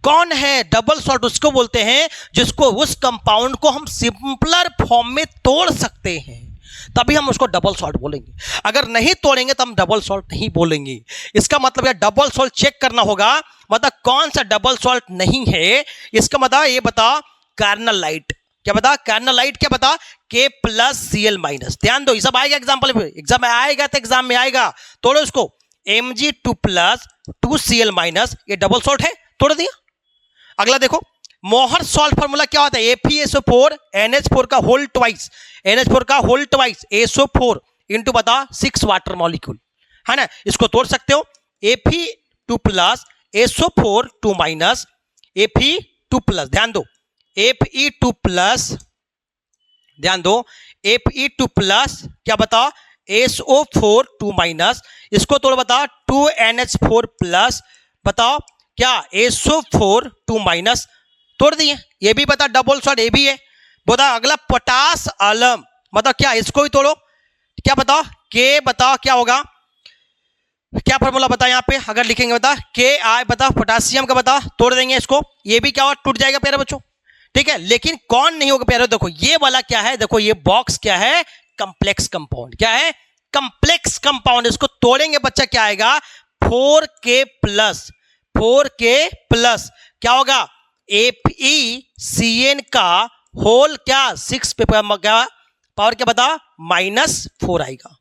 कौन है डबल सॉल्ट? उसको बोलते हैं जिसको, उस कंपाउंड को हम सिंपलर फॉर्म में तोड़ सकते हैं, तभी हम उसको डबल सॉल्ट बोलेंगे। अगर नहीं तोड़ेंगे तो हम डबल सॉल्ट नहीं बोलेंगे। इसका मतलब डबल सॉल्ट चेक करना होगा, मतलब कौन सा डबल सॉल्ट नहीं है। इसका मतलब ये बता, कार्नलाइट। क्या बता, कार्नलाइट क्या बता, K+Cl-। ध्यान दो, ये सब आएगा एग्जाम्पल में, एग्जाम में आएगा तो एग्जाम में आएगा। तोड़ो इसको, Mg2+2Cl-, ये डबल सॉल्ट है, तोड़ दिया। अगला देखो, मोहर सॉल्ट फॉर्मूला क्या होता है, FeSO4 NH4 का होल ट्वाइस, NH4 का होल ट्वाइस SO4 इंटू बता 6 वाटर मॉलिक्यूल, है ना। इसको तोड़ सकते हो, Fe2+ SO4 2- Fe2+, ध्यान दो Fe2+, ध्यान दो Fe2+ क्या बता, SO4 2-, इसको तोड़ बता 2NH4+, बताओ क्या SO4 2-, तोड़ दिए। ये भी बता डबल सॉल्ट, ये भी है। बता अगला पोटास अलम, मतलब क्या, इसको भी तोड़ो। क्या बताओ, के बताओ क्या होगा, क्या फॉर्मूला बता यहाँ पे, अगर लिखेंगे बता KI, बता पोटासियम का बता, तोड़ देंगे इसको, ये भी क्या होगा, टूट जाएगा प्यारे बच्चों। ठीक है, लेकिन कौन नहीं होगा प्यारे, देखो ये वाला क्या है, देखो ये बॉक्स क्या है, कंप्लेक्स कंपाउंड। क्या है, कंप्लेक्स कंपाउंड। इसको तोड़ेंगे बच्चा क्या आएगा, 4K+, 4K+, क्या होगा, FeCN का होल क्या 6 पे पावर क्या बता, -4 आएगा।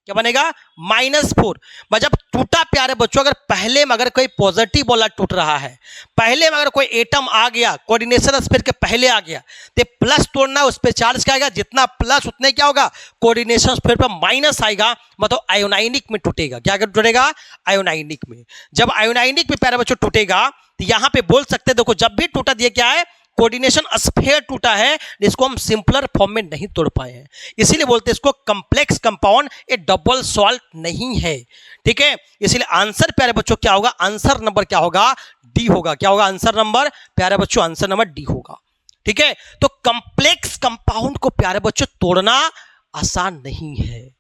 क्या बनेगा, -4। मतलब टूटा प्यारे बच्चों, अगर पहले में अगर कोई पॉजिटिव वाला टूट रहा है, पहले में अगर कोई एटम आ गया कोऑर्डिनेशन स्फीयर के पहले आ गया, तो प्लस तोड़ना, उस पर चार्ज क्या आएगा, जितना प्लस उतने क्या होगा, कोऑर्डिनेशन स्फीयर पर माइनस आएगा, मतलब आयोनाइनिक में टूटेगा। क्या टूटेगा, आयोनाइनिक में। जब आयोनाइनिक में प्यारे बच्चों टूटेगा, तो यहां पे बोल सकते हैं, देखो जब भी टूटा दिया क्या है, कोऑर्डिनेशन स्फीयर टूटा है, जिसको हम सिंपलर फॉर्म में नहीं तोड़ पाए हैं, इसीलिए बोलते हैं इसको कंप्लेक्स कंपाउंड, ये डबल सॉल्ट नहीं है। ठीक है, इसलिए आंसर प्यारे बच्चों क्या होगा, आंसर नंबर क्या होगा, डी होगा। क्या होगा आंसर नंबर प्यारे बच्चों, आंसर नंबर डी होगा। ठीक है, तो कंप्लेक्स कंपाउंड को प्यारे बच्चों तोड़ना आसान नहीं है,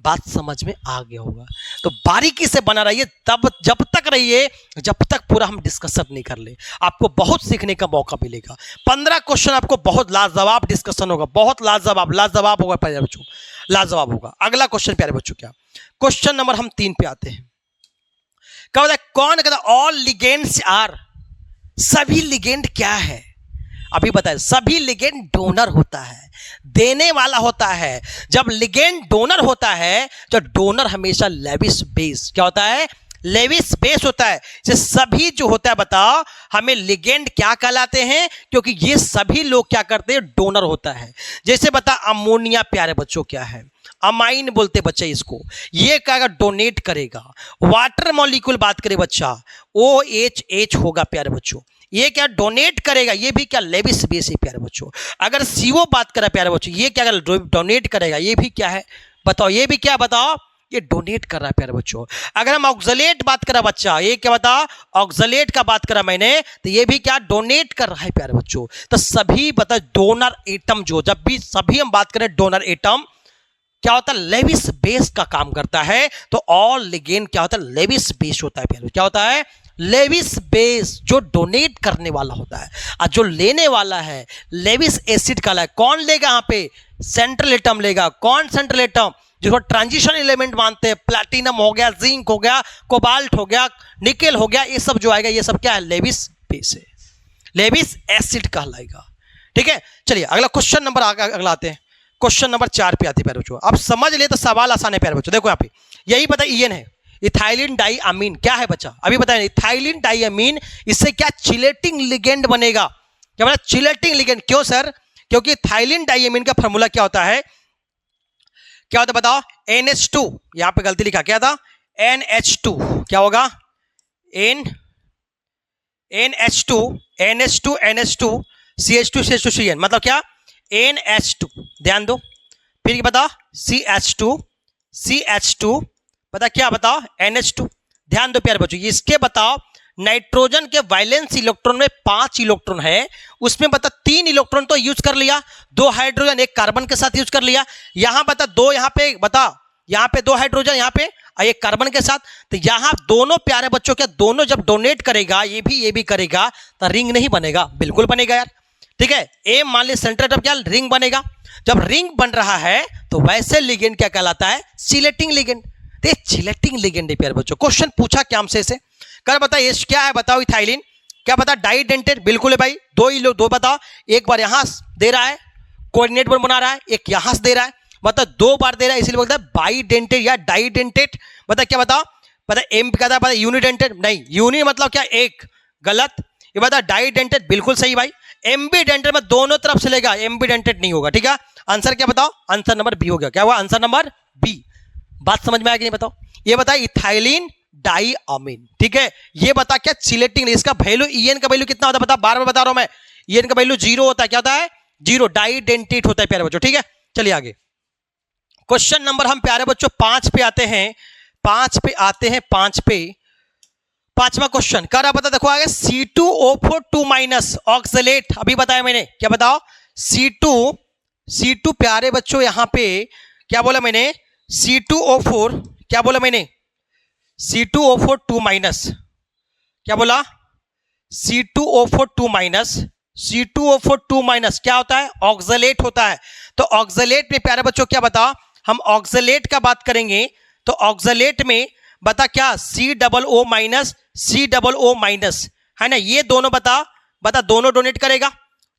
बात समझ में आ गया होगा। तो बारीकी से बना रहिए, तब जब तक रहिए जब तक पूरा हम डिस्कशन नहीं कर ले, आपको बहुत सीखने का मौका मिलेगा। 15 क्वेश्चन आपको बहुत लाजवाब डिस्कशन होगा, बहुत लाजवाब होगा प्यारे बच्चों, लाजवाब होगा। अगला क्वेश्चन प्यारे बच्चों क्या, क्वेश्चन नंबर हम 3 पे आते हैं। क्या होता है, कौन कहता है ऑल लिगेंड्स आर, सभी लिगेंड क्या है, अभी बताए, सभी लिगेंड डोनर होता है, देने वाला होता है। जब लिगेंड डोनर होता है तो डोनर हमेशा लेविस बेस, क्या होता है, लेविस बेस होता है। ये सभी जो होता है बताओ हमें लिगेंड क्या कहलाते हैं, क्योंकि ये सभी लोग क्या करते हैं, डोनर होता है। जैसे बता अमोनिया प्यारे बच्चों क्या है, अमाइन बोलते बच्चे इसको, ये क्या डोनेट करेगा। वाटर मॉलिक्यूल बात करें बच्चा, OH होगा प्यारे बच्चों, ये क्या डोनेट करेगा, ये भी क्या लेविस बेस है प्यारे बच्चों। अगर CO बात करें प्यारे बच्चों, ये क्या डोनेट करेगा, ये भी क्या है बताओ, ये भी क्या बताओ, ये डोनेट कर रहा है प्यारे बच्चों। अगर हम ऑक्सलेट बात करा बच्चा, ये क्या बता, ऑक्सलेट का बात करा मैंने, तो ये भी क्या डोनेट कर रहा है प्यारे बच्चों। तो सभी बता डोनर एटम, जो जब भी सभी हम बात करें डोनर एटम क्या होता है, लेविस बेस का काम करता है। तो ऑल लिगेंड क्या होता है, लेविस बेस होता है प्यारे, क्या होता है, लेविस बेस जो डोनेट करने वाला होता है और जो लेने वाला है लेविस एसिड कहलाता है। कौन लेगा यहाँ पे? सेंट्रल एटम लेगा। कौन सेंट्रल एटम? जिसको ट्रांजिशन एलिमेंट मानते हैं, प्लैटिनम हो गया, जिंक हो गया, कोबाल्ट हो गया, निकेल हो गया, ये सब जो आएगा ये सब क्या है? लेविस बेस है, लेविस एसिड कहलाएगा। ठीक है, चलिए अगला क्वेश्चन नंबर अगला आते हैं। क्वेश्चन नंबर 4 पे आते हैं प्यारे बच्चों। अब समझ ले तो सवाल आसान है प्यारे बच्चों। देखो यहाँ पे यही पता ईएन है, इथाइलिन डाइअमीन। क्या है बच्चा? अभी बताया, इथाइलिन डाइअमीन, इससे क्या चिलेटिंग लिगेंड बनेगा। क्या बोला? Chelating ligand. क्यों सर? क्योंकि इथाइलिन डाइअमीन का फॉर्मूला क्या होता है? क्या होता है बताओ? NH2। यहां पे गलती लिखा, क्या था? NH2। क्या होगा? NH2 CH2 CN, मतलब क्या? NH2। ध्यान दो, फिर बताओ CH2 पता क्या? बताओ NH2। ध्यान दो प्यारे बच्चों, इसके बताओ नाइट्रोजन के वैलेंस इलेक्ट्रॉन में 5 इलेक्ट्रॉन है, उसमें बता 3 इलेक्ट्रॉन तो यूज कर लिया, 2 हाइड्रोजन 1 कार्बन के साथ यूज कर लिया। यहां बता 2, यहां पे बता, यहां पे 2 हाइड्रोजन, यहां पे 1 कार्बन के साथ। तो यहां दोनों प्यारे बच्चों क्या दोनों जब डोनेट करेगा, ये भी करेगा, तो रिंग नहीं बनेगा? बिल्कुल बनेगा यार। ठीक है, ए मान ली सेंटर एटम, क्या रिंग बनेगा। जब रिंग बन रहा है तो वैसे लिगेंड क्या कहलाता है? Chelating ligand. चिलेटिंग लिगेंड है प्यारे बच्चों। क्वेश्चन पूछा क्या हमसे इसे, कर बता ये क्या है? बताओ इथाइलिन। क्या बता? डाइडेंटेट। बिल्कुल है भाई, 2 बताओ, एक बार यहां दे रहा है, कोऑर्डिनेट बॉन्ड बना रहा है, एक यहां से दे रहा है, मतलब 2 बार दे रहा है, इसलिए बोलता है बाइडेंटेट या डाइडेंटेट। बता क्या बताओ? पता एम कहता है यूनिडेंटेट, नहीं, यूनि मतलब क्या? एक, गलत। ये बता डाइडेंटेट, बिल्कुल सही भाई। एम्बीडेंटेट में दोनों तरफ से लेगा, एम्बीडेंटेट नहीं होगा। ठीक है, आंसर क्या बताओ? आंसर नंबर बी हो गया। क्या हुआ? Answer number B. बात समझ में आया कि नहीं बताओ? ये बता इथाइलिन डाइअमीन। ठीक है, ये बता क्या चिलेटिंग, इसका वैल्यू ईएन का वैल्यू कितना होता है? बता, बार बार बता रहा हूं मैं, ईएन का वैल्यू 0 होता है। क्या होता है? 0, डाइडेंटेट होता है प्यारे बच्चों। ठीक है, चलिए आगे क्वेश्चन नंबर हम प्यारे बच्चों 5 पे आते हैं। 5 पे पांचवा क्वेश्चन कर रहा, बता देखो आगे C2O4 ऑक्सलेट। अभी बताया मैंने, क्या बताओ? C2 प्यारे बच्चों यहां पे क्या बोला मैंने? C2O4, क्या बोला मैंने? C2O4 क्या बोला? C2O4 क्या होता है? ऑक्सलेट होता है। तो ऑक्सलेट में प्यारे बच्चों क्या बताओ? हम ऑक्सलेट का बात करेंगे तो ऑक्सलेट में बता क्या? COO- है ना, ये दोनों बता दोनों डोनेट करेगा,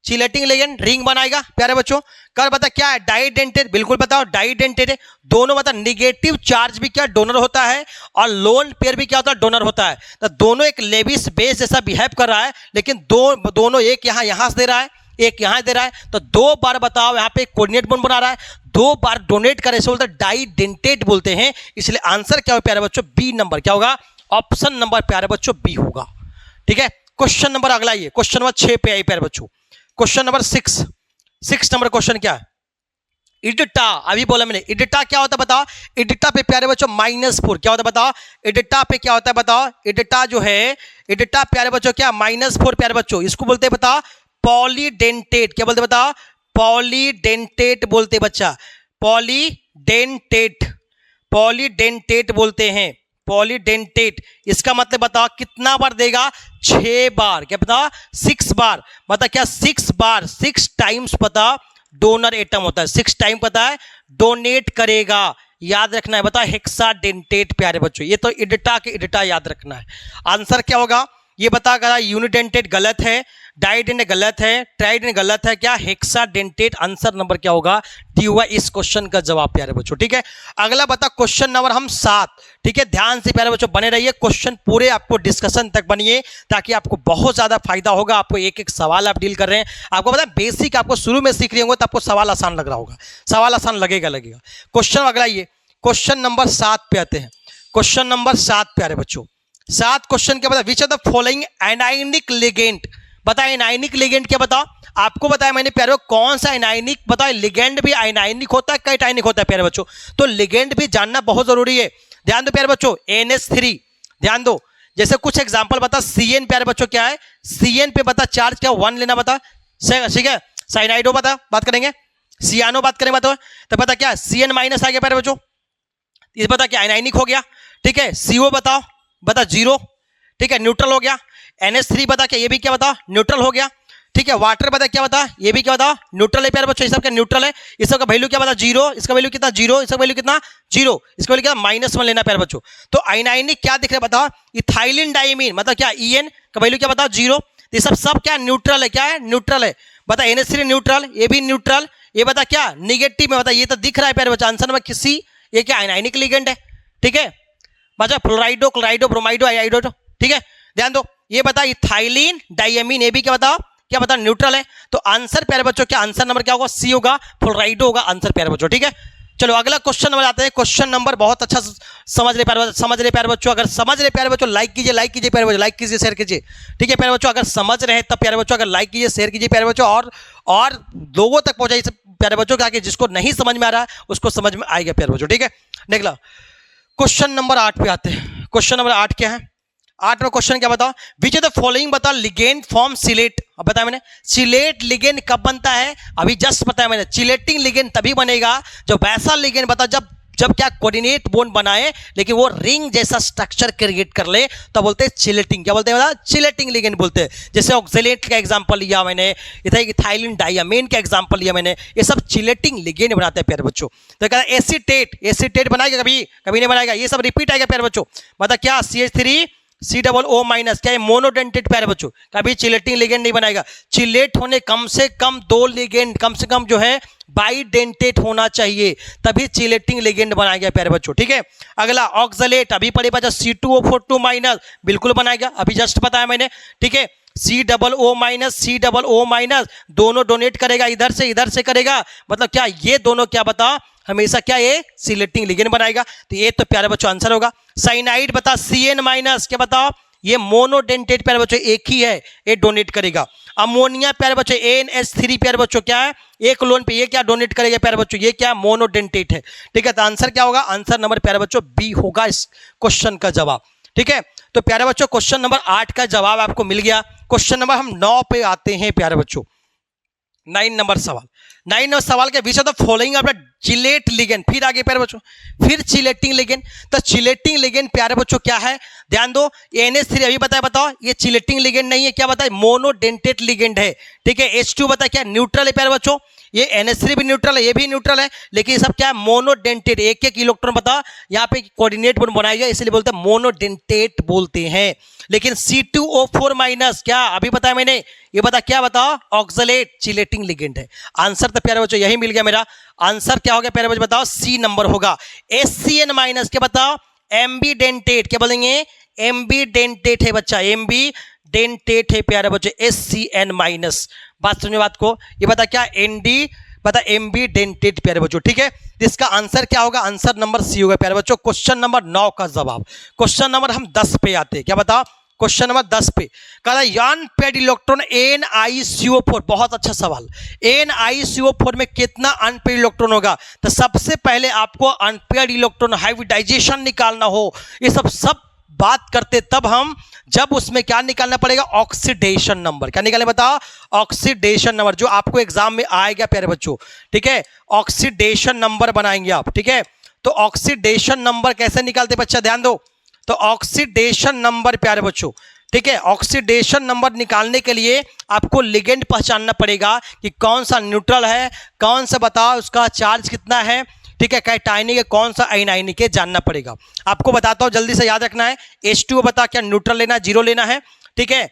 चिलेटिंग लिगेंड, रिंग बनाएगा प्यारे बच्चों। कर बता क्या है? डाइडेंटेट। बिल्कुल बताओ डाइडेंटेट है। दोनों बता निगेटिव चार्ज भी क्या डोनर होता है, और लोन पेयर भी क्या होता है? डोनर होता है। तो दोनों एक लेविस बेस जैसा बिहेव कर रहा है, लेकिन दोनों एक यहां से दे रहा है, एक यहां दे रहा है, तो 2 बार बताओ यहां पे कोऑर्डिनेट बॉन्ड बना रहा है, 2 बार डोनेट करे, इसे बोलते हैं डाइडेंटेट बोलते हैं। इसलिए आंसर क्या हो प्यारे बच्चों? B number. क्या होगा? ऑप्शन नंबर प्यारे बच्चों बी होगा। ठीक है, क्वेश्चन नंबर अगला, ये क्वेश्चन नंबर 6 पे आई प्यारे बच्चों। क्वेश्चन नंबर 6 नंबर क्वेश्चन क्या है? इडिटा। अभी बोला मैंने, इडिटा क्या होता है बताओ? इडिटा पे प्यारे बच्चों -4 क्या होता है बताओ? इडिटा पे क्या होता है बताओ? इडिटा जो है, इडिटा प्यारे बच्चों क्या? -4 प्यारे बच्चों, इसको बोलते हैं बताओ पॉलीडेंटेट। क्या बोलते हैं बताओ? पॉलीडेंटेट बोलते बच्चा, पॉलीडेंटेट बोलते हैं, पॉलीडेंटेट। इसका मतलब बताओ कितना बार देगा? 6 बार। क्या पता? 6 बार। बता क्या? 6 बार, 6 टाइम्स पता डोनर एटम होता है, 6 टाइम पता है डोनेट करेगा। याद रखना है, बता हेक्साडेंटेट प्यारे बच्चों। ये तो इडिटा के इडिटा याद रखना है। आंसर क्या होगा? ये बता कर यूनिडेंटेट गलत है, डाइडेंटेट गलत है, ट्राइडेंट गलत है, क्या? हेक्साडेंटेट। आंसर नंबर क्या होगा? डी होगा इस क्वेश्चन का जवाब प्यारे बच्चों। ठीक है, अगला बता क्वेश्चन नंबर हम 7। ठीक है, ध्यान से प्यारे बच्चों बने रहिए, क्वेश्चन पूरे आपको डिस्कशन तक बनिए, ताकि आपको बहुत ज्यादा फायदा होगा। आपको एक एक सवाल आप डील कर रहे हैं, आपको पता है बेसिक आपको शुरू में सीख रहे होंगे तो आपको सवाल आसान लग रहा होगा, सवाल आसान लगेगा। क्वेश्चन अगला, ये क्वेश्चन नंबर 7 पे आते हैं। क्वेश्चन नंबर 7 प्यारे बच्चों, 7 क्वेश्चन क्या बता? Which are the following anionic ligand. बता एनायनिक लिगेंड क्या बताओ? आपको बताया मैंने प्यारे कौन सा एनायनिक, बताओ लिगेंड भी आयनायनिक होता है, कैटायनिक होता है प्यारे बच्चों, तो लिगेंड भी जानना बहुत जरूरी है। ध्यान दो प्यारे बच्चों, NH3 ध्यान दो। जैसे कुछ एग्जांपल बता, CN प्यारे बच्चों क्या है? CN पे बता चार्ज क्या 1 लेना बता, ठीक है। साइनाइडो बता बात करेंगे, सियानो बात करेंगे बता, तो पता क्या CN- आ गया प्यारे बच्चों, ये बता क्या आयनायनिक हो गया। ठीक है, CO बताओ, बता 0, ठीक है, न्यूट्रल हो गया। NH3 बता क्या, ये भी क्या बता, न्यूट्रल हो गया। ठीक है, वाटर बता क्या बता, ये भी क्या बता, न्यूट्रल है प्यारे बच्चों, ये सब क्या न्यूट्रल है। इस सब का वैल्यू क्या बता, जीरो, इसका वैल्यू कितना, जीरो, इसका वैल्यू कितना, जीरो, इसका वैल्यू क्या, -1 लेना प्यारे बच्चों। तो आयनाइनिक क्या दिख रहा है बता, इथाइलिन डाइमीन मतलब क्या, EN का वैल्यू क्या बता, जीरो। ये सब क्या न्यूट्रल है, क्या है, न्यूट्रल है। बता NH3 न्यूट्रल, ये भी न्यूट्रल, ये बता क्या निगेटिव में, बता ये तो दिख रहा है प्यारे बच्चों आंसर नंबर किसी, ये क्या आयनाइनिक लिगेंड है। ठीक है, बता फ्लोराइडो, क्लोराइडो, ब्रोमाइडो, आयोडो। ठीक है, ध्यान दो, ये बता इथाइलिन डाइमीन, ये भी क्या बता, क्या बता, न्यूट्रल है। तो आंसर प्यारे बच्चों क्या, आंसर नंबर क्या होगा, सी होगा, फ्लोराइडो होगा आंसर प्यारे बच्चों। ठीक है, चलो अगला क्वेश्चन नंबर आते हैं। क्वेश्चन नंबर बहुत अच्छा समझ रहे प्यारे बच्चों, अगर समझ रहे प्यारे बच्चों लाइक कीजिए, लाइक कीजिए प्यारे बच्चों, लाइक कीजिए, शेयर कीजिए। ठीक है प्यारे बच्चों, अगर समझ रहे हैं तब प्यारे बच्चों अगर लाइक कीजिए, शेयर कीजिए प्यारे बच्चों, और लोगों तक पहुंचाइए प्यारे बच्चों के आगे, जिसको नहीं समझ में आ रहा है उसको समझ में आएगा प्यारे बच्चों। ठीक है, देख लो क्वेश्चन नंबर 8 पे आते हैं। क्वेश्चन नंबर 8 क्या है, 8 में क्वेश्चन क्या बताओ, विच ऑफ द फॉलोइंग बता लिगेंड फॉर्म सिलेट। अब बताया मैंने सिलेट लिगेंड कब बनता है, अभी जस्ट बताया मैंने, चिलेटिंग लिगेंड तभी बनेगा जब वैसा लिगेंड बता जब क्या कोऑर्डिनेट बॉन्ड बनाए लेकिन वो रिंग जैसा स्ट्रक्चर क्रिएट कर ले, तो बोलते हैं चिलेटिंग। क्या बोलते हैं बता, चिलेटिंग लिगेंड बोलते हैं। जैसे ऑक्सलेट का एग्जांपल लिया मैंने, इधर इथाइलिन डाइमीन का एग्जांपल लिया मैंने, ये सब चिलेटिंग लिगेंड बनाते हैं प्यारे बच्चों। तो कहता है एसीटेट बनाएगा, कभी कभी नहीं बनाएगा, ये सब रिपीट आएगा प्यारे बच्चों। मतलब क्या CH3 COO- क्या है, मोनोडेंटेट प्यारे बच्चों, कभी चिलेटिंग लिगेंड नहीं बनाएगा। चिलेट होने कम से कम 2 लिगेंड कम से कम जो है बाइडेंटेट होना चाहिए, तभी चिलेटिंग लिगेंड बनाएगा प्यारे बच्चों। ठीक है, अगला ऑक्सलेट, अभी पढ़े बच्चा C2O4 बिल्कुल बनाएगा, अभी जस्ट बताया मैंने। ठीक है, COO- दोनों डोनेट करेगा, इधर से करेगा, मतलब क्या ये दोनों क्या बता हमेशा क्या ये सिलेटिंग लिगेंड बनाएगा। तो ये तो प्यारे बच्चों आंसर होगा। साइनाइड बता CN- क्या बताओ, ये मोनोडेंटेट प्यारे बच्चों एक ही है, ये डोनेट करेगा। अमोनिया प्यारे बच्चों ANH3 प्यारे बच्चों क्या है, एक लोन पे, ये क्या डोनेट करेगा प्यारे बच्चों, ये क्या मोनोडेंटेट है। ठीक है, तो आंसर क्या होगा, आंसर नंबर प्यारे बच्चों बी होगा इस क्वेश्चन का जवाब। ठीक है, तो प्यारे बच्चों क्वेश्चन नंबर 8 का जवाब आपको मिल गया। क्वेश्चन नंबर हम 9 पे आते हैं प्यारे बच्चों। 9 नंबर सवाल के विच ऑफ द फॉलोइंग आपका चिलेट लिगेंड, फिर आगे प्यारे बच्चों, फिर चिलेटिंग लिगेंड। तो चिलेटिंग लिगेंड प्यारे बच्चों क्या है, ध्यान दो, NH3 अभी बताओ, ये चिलेटिंग लिगेंड नहीं है, क्या बताए, मोनोडेंटेट लिगेंड है। ठीक है, H2 बता क्या न्यूट्रल है प्यारे बच्चों, ये NH3 भी न्यूट्रल है, ये भी न्यूट्रल है, लेकिन ये सब क्या है मोनोडेंटेट, एक एक इलेक्ट्रॉन बता यहाँ पे कोऑर्डिनेट बॉन्ड बनाएगा, इसलिए बोलते हैं मोनोडेंटेट बोलते हैं। लेकिन C2O4- क्या अभी बताया मैंने, ये बता क्या बताओ, ऑक्सलेट चिलेटिंग लिगेंड है। आंसर तो प्यारे बच्चों यही मिल गया, मेरा आंसर क्या हो गया प्यारे बच्चों बताओ, सी नंबर होगा। SCN- क्या बताओ, एम्बीडेंटेट, क्या बोलेंगे, एम्बीडेंटेट है बच्चा, एम्बीडेंटेट है प्यारे बच्चों, SCN-। बात समझो बात को, ये बता क्या बता एम्बीडेंटेट प्यारे बच्चों। ठीक है, तो इसका आंसर क्या होगा, आंसर नंबर सी होगा प्यारे बच्चों, क्वेश्चन नंबर 9 का जवाब। क्वेश्चन नंबर हम 10 पे आते हैं, क्या बता, क्वेश्चन नंबर 10 पे कहा अनपेयर्ड इलेक्ट्रॉन NiCO4, बहुत अच्छा सवाल, NiCO4 में कितना अनपेयर्ड इलेक्ट्रॉन होगा। तो सबसे पहले आपको अनपेयर्ड इलेक्ट्रॉन हाइब्रिडाइजेशन निकालना हो, ये सब बात करते तब हम, जब उसमें क्या निकालना पड़ेगा, ऑक्सीडेशन नंबर। क्या निकालना बताओ, ऑक्सीडेशन नंबर, जो आपको एग्जाम में आएगा प्यारे बच्चों। ठीक है, ऑक्सीडेशन नंबर बनाएंगे आप। ठीक है, तो ऑक्सीडेशन नंबर कैसे निकालते बच्चा, ध्यान दो, तो ऑक्सीडेशन नंबर प्यारे बच्चों, ठीक है, ऑक्सीडेशन नंबर निकालने के लिए आपको लिगेंड पहचानना पड़ेगा कि कौन सा न्यूट्रल है, कौन सा बताओ उसका चार्ज कितना है। ठीक है, कैटायनिक है, कौन सा आयनायनिक है, जानना पड़ेगा। आपको बताता हूं, जल्दी से याद रखना है। H2O बता क्या न्यूट्रल लेना है, 0 लेना है। ठीक है,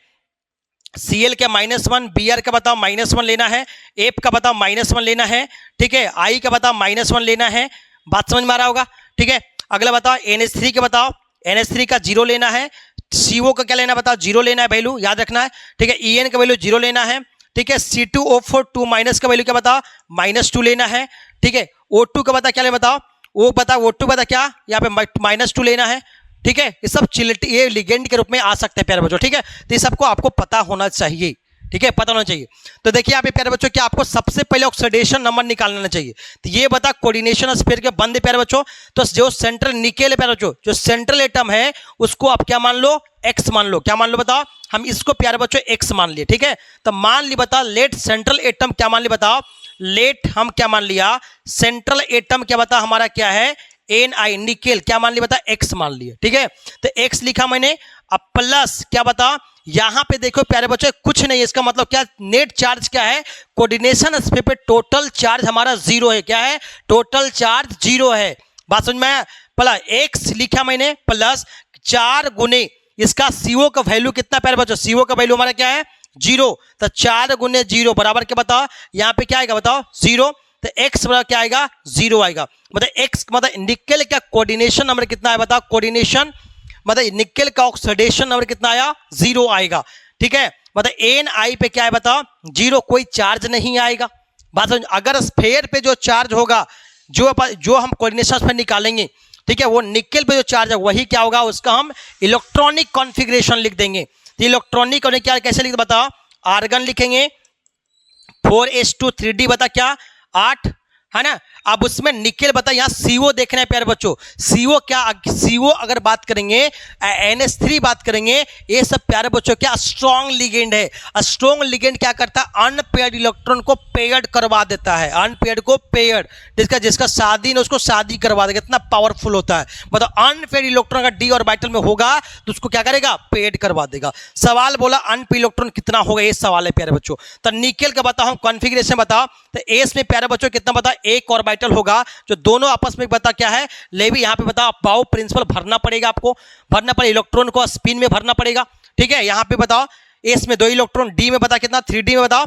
Cl का -1, Br का बताओ -1 लेना है, F का बताओ -1 लेना है। ठीक है, I का बताओ -1 लेना है। बात समझ में आ रहा होगा। ठीक है, अगला बताओ NH3 के बताओ, NH3 का 0 लेना है। CO का क्या लेना बताओ, 0 लेना है, वैल्यू याद रखना है। ठीक है, En का वैल्यू 0 लेना है। ठीक है, C2O4 का वैल्यू क्या बताओ, -2 लेना है। ठीक है, O2 का बता क्या ले बताओ, वो बता O2 बता क्या, यहाँ पे -2 लेना है। ठीक है, ये सब ये लिगेंड के रूप में आ सकते हैं प्यारे बच्चों। ठीक है, तो ये सबको आपको पता होना चाहिए। ठीक है, पता होना चाहिए। तो देखिए यहाँ पे प्यारे बच्चों क्या आपको सबसे पहले ऑक्सीडेशन नंबर निकालना चाहिए। तो ये बता कोऑर्डिनेशन स्फीयर के बंद प्यारे बच्चों, तो जो सेंट्रल निकेल है प्यारे बच्चों, जो सेंट्रल एटम है उसको आप क्या मान लो, एक्स मान लो। क्या मान लो बताओ, हम इसको प्यारे बच्चों एक्स मान लिए। ठीक है, तो मान ली बता लेट सेंट्रल एटम क्या मान ली बताओ, लेट हम क्या मान लिया, सेंट्रल एटम क्या बता हमारा क्या है, Ni निकेल, क्या मान लिया बता, एक्स मान लिया। ठीक है, तो एक्स लिखा मैंने। अब प्लस क्या बता, यहां पे देखो प्यारे बच्चों कुछ नहीं, इसका मतलब क्या, नेट चार्ज क्या है, कोऑर्डिनेशन स्फीयर पे टोटल चार्ज हमारा जीरो है। क्या है, टोटल चार्ज जीरो है। बात समझ में, प्लस एक्स लिखा मैंने, प्लस 4 गुने इसका सीओ का वैल्यू कितना प्यारे बच्चों, सीओ का वैल्यू हमारा क्या है, जीरो। तो 4 गुने जीरो बराबर क्या बताओ, यहाँ पे क्या आएगा बताओ, जीरो। तो एक्स बराबर क्या आएगा, जीरो आएगा। मतलब एक्स मतलब निकेल का कोऑर्डिनेशन नंबर कितना है बताओ, कोऑर्डिनेशन मतलब निकेल का ऑक्सीडेशन नंबर कितना आया, जीरो आएगा। ठीक है, मतलब एन आई पे क्या है बताओ, जीरो, कोई चार्ज नहीं आएगा। बात समझ, अगर स्फीयर पे जो चार्ज होगा, जो हम कोऑर्डिनेशन पे निकालेंगे, ठीक है, वो निकेल पे जो चार्ज है वही क्या होगा, उसका हम इलेक्ट्रॉनिक कॉन्फ़िगरेशन लिख देंगे। तो इलेक्ट्रॉनिक क्या कैसे लिख बताओ, आर्गन लिखेंगे 4s2 3d बता क्या 8 है ना। अब उसमें निकेल बता, यहाँ सीओ देखना है प्यारे बच्चों, सीओ क्या, सीओ अगर बात करेंगे, NH3 बात करेंगे, ये सब प्यारे बच्चों क्या स्ट्रॉन्ग लिगेंड है। स्ट्रॉन्ग लिगेंड क्या करता है, अनपेयर्ड इलेक्ट्रॉन को पेयर्ड करवा देता है, अनपेयर्ड को पेयर्ड, जिसका शादी ना उसको शादी करवा देगा, इतना पावरफुल होता है। मतलब अनपेयर्ड इलेक्ट्रॉन अगर डी ऑर्बिटल में होगा तो उसको क्या करेगा, पेयर्ड करवा देगा। सवाल बोला अनपेयर्ड इलेक्ट्रॉन कितना होगा, ये सवाल है प्यारे बच्चों। तो निकेल का बताओ, कॉन्फ़िगरेशन बताओ, तो एस में प्यारे बच्चों कितना बता, एक ऑर्बिटल होगा जो दोनों आपस में बता क्या है, ले भी यहाँ पे बताओ पाउ प्रिंसिपल भरना पड़ेगा, आपको भरना पड़ेगा, इलेक्ट्रॉन को स्पिन में भरना पड़ेगा। ठीक है, यहाँ पे बताओ एस में 2 इलेक्ट्रॉन, डी में बता कितना, 3d में बताओ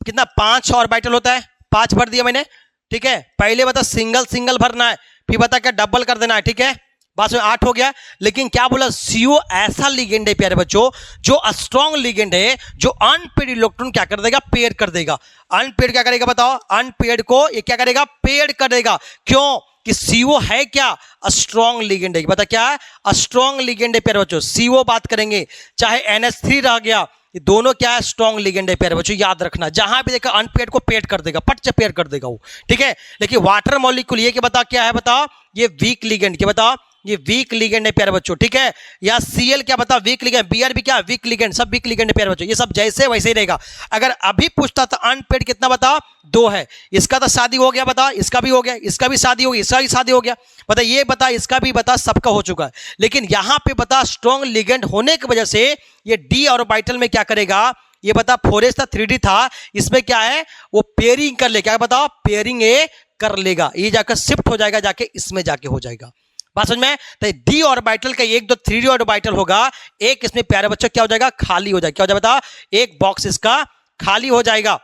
कितना, 5 ऑर्बिटल होता है, 5 भर दिया मैंने। ठीक है, पहले बता सिंगल सिंगल भरना है, फिर बता क्या डबल कर देना है। ठीक है, बस में 8 हो गया। लेकिन क्या बोला, सीओ ऐसा लिगेंड है प्यारे बच्चों, जो स्ट्रॉन्ग लिगेंड है, जो अनपेयर्ड इलेक्ट्रॉन क्या कर देगा, पेयर कर देगा। अनपेयर्ड क्या करेगा बताओ, अनपेयर्ड को ये क्या करेगा, पेयर कर देगा। क्यों कि सीओ है क्या, स्ट्रॉन्ग लिगेंड है। बता क्या है, स्ट्रॉन्ग लिगेंड है प्यारे बच्चों। सीओ बात करेंगे, चाहे NH3 रह गया, ये दोनों क्या है, स्ट्रॉन्ग लिगेंड है प्यारे बच्चों, याद रखना। जहां भी देखा अनपेयर्ड को पेयर कर देगा, पट से पेयर कर देगा वो। ठीक है, लेकिन वाटर मॉलिक्यूल ये क्या बता क्या है, बताओ ये वीक लिगेंड, क्या बताओ ये वीक लिगेंड है प्यारे बच्चों। ठीक है, या Cl क्या बता, वीक लिगेंड, Br भी क्या वीक लिगेंड, सब वीक लिगेंड है प्यारे बच्चों। ये सब जैसे वैसे ही रहेगा। अगर अभी पूछता था अनपेयर्ड कितना बता, 2 है, इसका तो शादी हो गया बता, इसका भी हो गया, इसका भी शादी हो गई, इसका भी शादी हो गया, बता ये बता, इसका भी बता, सबका हो चुका है। लेकिन यहां पे बता स्ट्रॉन्ग लिगेंड होने की वजह से ये डी ऑर्बिटल में क्या करेगा, ये बता 4s था 3d था, इसमें क्या है वो पेयरिंग कर ले, क्या बताओ पेयरिंग ये कर लेगा, ये जाकर शिफ्ट हो जाएगा, जाके इसमें जाके हो जाएगा। बात समझ में, तो डी ऑर्बिटल का 1 2 3d ऑर्बिटल होगा, एक इसमें प्यारे बच्चों क्या हो जाएगा, खाली हो जाएगा। क्या हो जाएगा बता, एक बॉक्स इसका खाली हो जाएगा,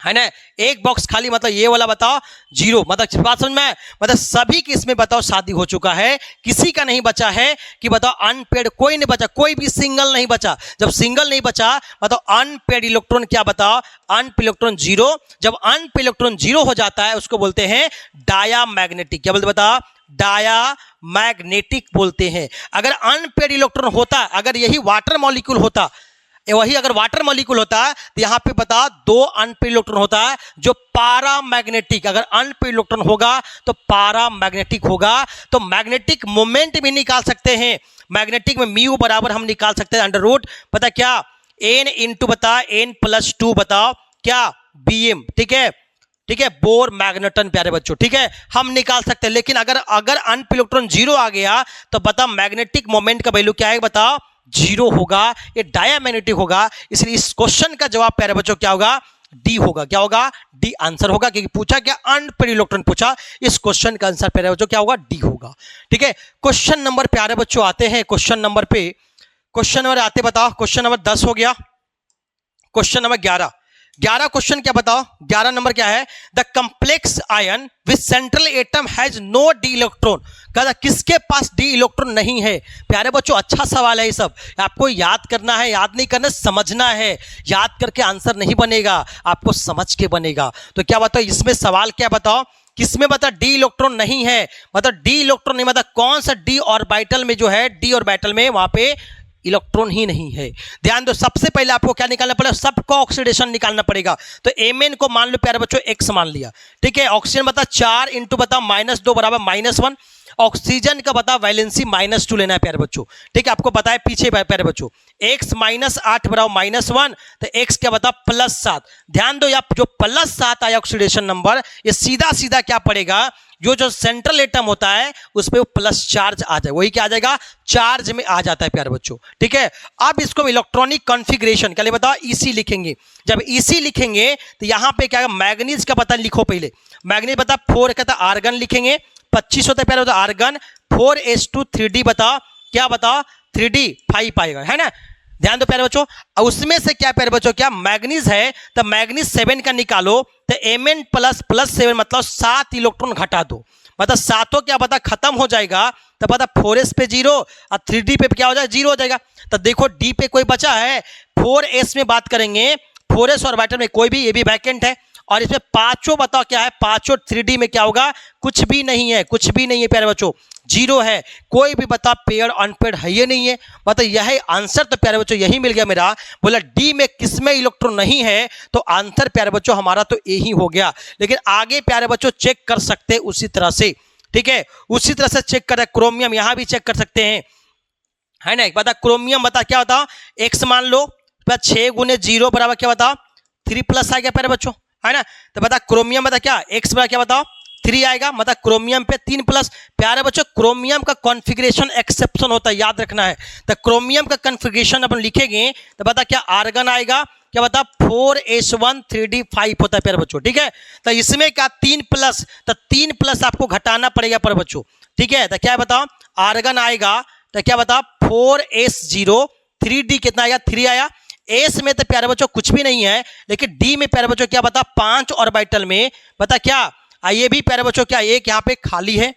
है ना। एक बॉक्स खाली मतलब ये वाला बताओ जीरो, मतलब बात समझ में, मतलब सभी की इसमें बताओ शादी हो चुका है, किसी का नहीं बचा है कि बताओ अनपेयर्ड, कोई नहीं बचा, कोई भी सिंगल नहीं बचा। जब सिंगल नहीं बचा बताओ अनपेयर्ड इलेक्ट्रॉन क्या बताओ, अनपेयर्ड इलेक्ट्रॉन जीरो। जब अनपेयर्ड इलेक्ट्रॉन जीरो हो जाता है उसको बोलते हैं डायामैग्नेटिक। क्या बोलते बताओ, डायामैग्नेटिक बोलते हैं। अगर अनपेयर्ड इलेक्ट्रॉन होता, अगर यही वाटर मॉलिक्यूल होता, वही अगर वाटर मॉलिक्यूल होता है तो यहां पे बता 2 अनपेयर्ड इलेक्ट्रॉन होता है जो पारामैग्नेटिक। अगर अनपेयर्ड इलेक्ट्रॉन होगा तो पारामैग्नेटिक होगा, तो मैग्नेटिक मोमेंट भी निकाल सकते हैं। मैग्नेटिक में म्यू बराबर हम निकाल सकते हैं अंडर रूट पता क्या, n इंटू बता n+2 बताओ क्या bm। ठीक है, ठीक है, बोर मैग्नेटन प्यारे बच्चों। ठीक है, हम निकाल सकते हैं। लेकिन अगर अनपेयर्ड इलेक्ट्रॉन जीरो आ गया तो बता मैग्नेटिक मोमेंट का वैल्यू क्या है बताओ, जीरो होगा, ये डायामैग्नेटिक होगा। इसलिए इस क्वेश्चन का जवाब प्यारे बच्चों क्या होगा, डी होगा। क्या होगा, डी आंसर होगा, क्योंकि पूछा क्या अनपेयर्ड इलेक्ट्रॉन पूछा, इस क्वेश्चन का आंसर प्यारे बच्चों क्या होगा, डी होगा। ठीक है, क्वेश्चन नंबर प्यारे बच्चों आते हैं, क्वेश्चन नंबर पे, क्वेश्चन नंबर आते बताओ, क्वेश्चन नंबर 10 हो गया, क्वेश्चन नंबर 11 क्वेश्चन क्या बताओ, 11 नंबर क्या है, the complex ion with central atom has no D electron. कहता किसके पास डी इलेक्ट्रॉन नहीं है। प्यारे बच्चों अच्छा सवाल है, ये सब आपको याद करना है, याद नहीं करना समझना है। याद करके आंसर नहीं बनेगा, आपको समझ के बनेगा। तो क्या बताओ इसमें सवाल क्या बताओ, किसमें बता डी इलेक्ट्रॉन नहीं है, मतलब डी इलेक्ट्रॉन नहीं, मतलब कौन सा डी ऑर्बिटल में जो है, डी ऑर्बिटल में वहां पे इलेक्ट्रॉन ही नहीं है। ध्यान दो, सबसे पहले आपको क्या निकालना पड़ेगा, सबका ऑक्सीडेशन निकालना पड़ेगा। तो Mn को मान लो प्यारे बच्चों x मान लिया। ठीक है, ऑक्सीजन बता 4 इंटू बता -2 बराबर -1। ऑक्सीजन का बता वैलेंसी -2 लेना है प्यारे बच्चों। ठीक है, आपको बताया पीछे प्यारे बच्चों, x माइनस 8 बराबर -1, तो x क्या बता +7। ध्यान दो, यहाँ जो +7 आया ऑक्सीडेशन नंबर, ये सीधा सीधा क्या पड़ेगा, जो सेंट्रल एटम होता है उस पे वो प्लस चार्ज आ जाएगा, वही क्या आ जाएगा, चार्ज में आ जाता है प्यारे बच्चों। ठीक है, अब इसको इलेक्ट्रॉनिक कॉन्फ़िगरेशन क्या बताओ, ईसी लिखेंगे। जब ईसी लिखेंगे तो यहाँ पे क्या, मैग्नीज का पता लिखो पहले, मैग्नीज बता 4 कहता आर्गन लिखेंगे, 25 होता है प्यारे बच्चों आर्गन, 4s2 3d बता क्या बता 3d 5 आएगा, है ना। ध्यान दो प्यारे बच्चों, उसमें से क्या प्यारे बच्चों, क्या मैग्नीज है तो मैग्नीज 7 का निकालो, तो Mn + 7 मतलब 7 इलेक्ट्रॉन घटा दो, मतलब सातों क्या बता खत्म हो जाएगा, तो पता 4s पे 0 और 3d पे क्या हो जाएगा 0 हो जाएगा। तो देखो d पे कोई बचा है, 4s में बात करेंगे, 4s ऑर्बिटल में कोई भी, ये भी वैकेंट है, और इसमें पांचों बताओ क्या है, पांचों 3d में क्या होगा, कुछ भी नहीं है, कुछ भी नहीं है प्यारे बच्चों, 0 है, कोई भी बता पेयर अनपेड है ये नहीं है, मतलब यही आंसर तो प्यारे बच्चों यही मिल गया मेरा। बोला डी में किसमें इलेक्ट्रॉन नहीं है, तो आंसर प्यारे बच्चों हमारा तो यही हो गया। लेकिन आगे प्यारे बच्चों चेक कर सकते हैं उसी तरह से, ठीक है, उसी तरह से चेक करें, क्रोमियम यहां भी चेक कर सकते हैं, है ना। बता क्रोमियम बता क्या बता, एक्स मान लो 6 × 0 बराबर क्या बता 3+ आ गया प्यारे बच्चों, है ना। तो बता क्रोमियम बता क्या, एक्स बराबर क्या बताओ 3 आएगा, मतलब क्रोमियम पे 3+। प्यारे बच्चों क्रोमियम का कॉन्फ़िगरेशन एक्सेप्शन होता है, याद रखना है। तो क्रोमियम का कॉन्फ़िगरेशन अपन लिखेंगे तो बता क्या आर्गन आएगा, क्या बता 4s1 3d 5 होता है प्यारे बच्चों, ठीक है। तो इसमें क्या 3+, तो 3+ आपको घटाना पड़ेगा प्यारे बच्चों, ठीक है। तो क्या बताओ आर्गन आएगा, तो क्या बता 4s0 3d कितना आएगा 3 आया। एस में तो प्यारे बच्चों कुछ भी नहीं है, लेकिन डी में प्यारे बच्चों क्या बता 5 ऑर्बिटल में बता क्या, ये भी प्यारे बच्चों क्या एक यहाँ पे खाली है,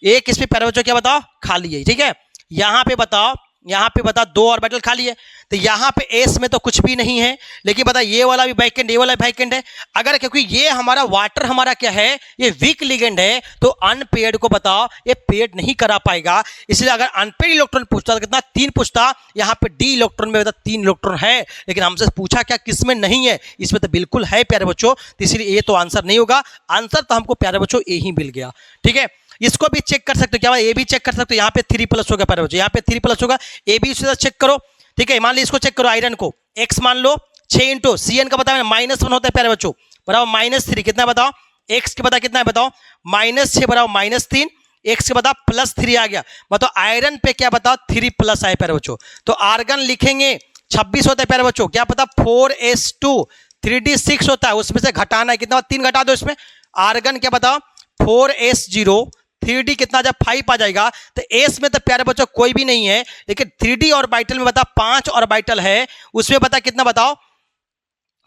एक इसमें प्यारे बच्चों क्या बताओ खाली है, ठीक है। यहाँ पे बताओ, यहाँ पे बता 2 ऑर्बिटल खाली है, तो यहाँ पे एस में तो कुछ भी नहीं है, लेकिन बता ये वाला भी वैकेंट, ये वाला भी वैकेंट है। अगर क्योंकि ये हमारा वाटर हमारा क्या है, ये वीक लिगेंड है, तो अनपेयर्ड को बताओ ये पेयर्ड नहीं करा पाएगा। इसलिए अगर अनपेयर्ड इलेक्ट्रॉन पूछता तो कितना 3 पूछता, यहाँ पे डी इलेक्ट्रॉन में बता 3 इलेक्ट्रॉन है, लेकिन हमसे पूछा क्या किसमें नहीं है, इसमें तो बिल्कुल है प्यारे बच्चों, तो इसलिए ये तो आंसर नहीं होगा, आंसर तो हमको प्यारे बच्चों यही मिल गया, ठीक है। इसको भी चेक कर सकते हो, क्या ये भी चेक कर सकते हो, यहाँ पे 3+ होगा प्यारे बच्चों, यहाँ पे 3+ होगा, ए भी उसी चेक करो, ठीक है। मान लो इसको चेक करो, आयरन को x मान लो 6 × Cn का बताओ -1 होता है प्यारे बच्चों, बराबर -3 कितना बताओ, x के बता कितना है बताओ -6 बराबर -3, x के बता +3 आ गया, मतलब आयरन पे क्या बताओ 3+ आए प्यारे बच्चों। तो आर्गन लिखेंगे 26 होता है प्यारे बच्चों, क्या पता 4s2 3d 6 होता है, उसमें से घटाना है कितना 3 घटा दो इसमें, आर्गन क्या बताओ 4s0 3d कितना जब 5 आ जाएगा। तो एस में तो प्यारे बच्चों कोई भी नहीं है, लेकिन 3d ऑर्बिटल में बता 5 ऑर्बिटल है, उसमें बता कितना बताओ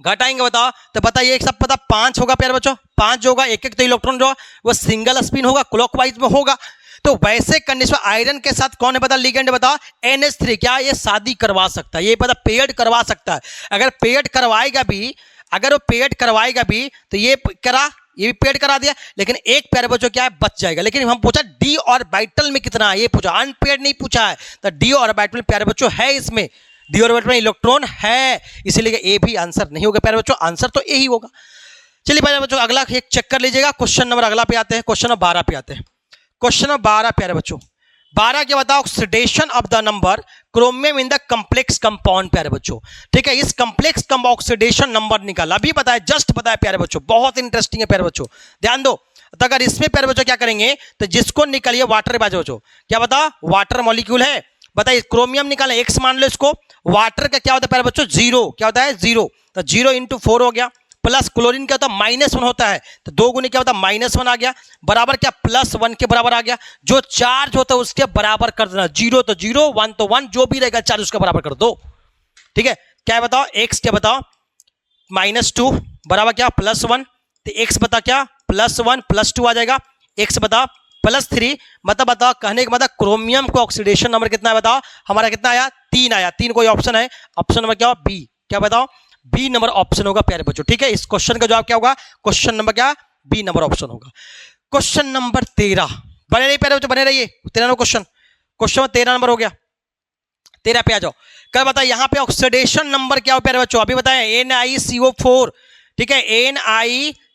घटाएंगे बताओ, तो बता ये सब पता 5 होगा प्यारे बच्चों, 5 जो होगा एक तो इलेक्ट्रॉन जो वो सिंगल स्पिन होगा, क्लॉकवाइज में होगा। तो वैसे कंडीशन आयरन के साथ कौन है बता लिगेंड बता NH3, क्या ये शादी करवा सकता है, ये पता पेयर्ड करवा सकता है। अगर पेयर्ड करवाएगा भी, अगर वो पेयर्ड करवाएगा भी तो ये करा, ये भी पेड करा दिया, लेकिन एक प्यारे बच्चों क्या है बच जाएगा। लेकिन हम पूछा डी ऑर्बिटल में कितना है, ये पूछा अनपेड नहीं पूछा है, तो डी ऑर्बिटल प्यारे बच्चों है, इसमें डी ऑर्बिटल में इलेक्ट्रॉन है, इसीलिए ये भी आंसर नहीं होगा प्यारे बच्चों, आंसर तो यही होगा। चलिए प्यारे बच्चों अगला एक चेक कर लीजिएगा, क्वेश्चन नंबर अगला पे आते हैं, क्वेश्चन नंबर 12 पे आते हैं। क्वेश्चन नंबर 12 प्यारे बच्चों 12 क्या बताओ, oxidation of the number chromium in the complex compound प्यारे बच्चों, ठीक है। इस कंप्लेक्स ऑक्सीडेशन नंबर निकाला, अभी बताया जस्ट बताया प्यारे बच्चों, बहुत इंटरेस्टिंग है प्यारे बच्चों, ध्यान दो। तो अगर इसमें प्यारे बच्चों क्या करेंगे, तो जिसको निकालिए वाटर बच्चों, क्या बता वाटर मॉलिक्यूल है, बताइए क्रोमियम निकाला एक्स मान लो इसको, वाटर का क्या होता है प्यारे बच्चों 0, क्या होता है 0, तो 0 × 4 हो गया, प्लस क्लोरीन क्या होता है -1 होता है, तो 2 गुने क्या होता है -1 आ गया, बराबर क्या +1 के बराबर आ गया, जो चार्ज होता है उसके बराबर कर देना, 0 तो 0 1 तो 1, जो भी रहेगा चार्ज उसके बराबर कर दो, ठीक है। क्या बताओ x क्या बताओ -2 बराबर क्या +1, तो x बता क्या +1 +2 आ जाएगा, x बता +3, मतलब बताओ कहने के मतलब क्रोमियम को ऑक्सीडेशन नंबर कितना है बताओ, हमारा कितना आया 3 आया, 3 कोई ऑप्शन है, ऑप्शन नंबर क्या बी, क्या बताओ बी नंबर ऑप्शन होगा प्यारे बच्चों, ठीक है। इस क्वेश्चन का जवाब क्या होगा, क्वेश्चन नंबर क्या बी नंबर ऑप्शन होगा। क्वेश्चन नंबर 13 बने रहिए प्यारे बच्चों, बने रहिए, 13 क्वेश्चन, क्वेश्चन 13 नंबर हो गया, 13 पे आ जाओ। क्या बताए यहाँ पे ऑक्सीडेशन नंबर क्या हो प्यारे बच्चों, अभी बताए NiCO4, ठीक है,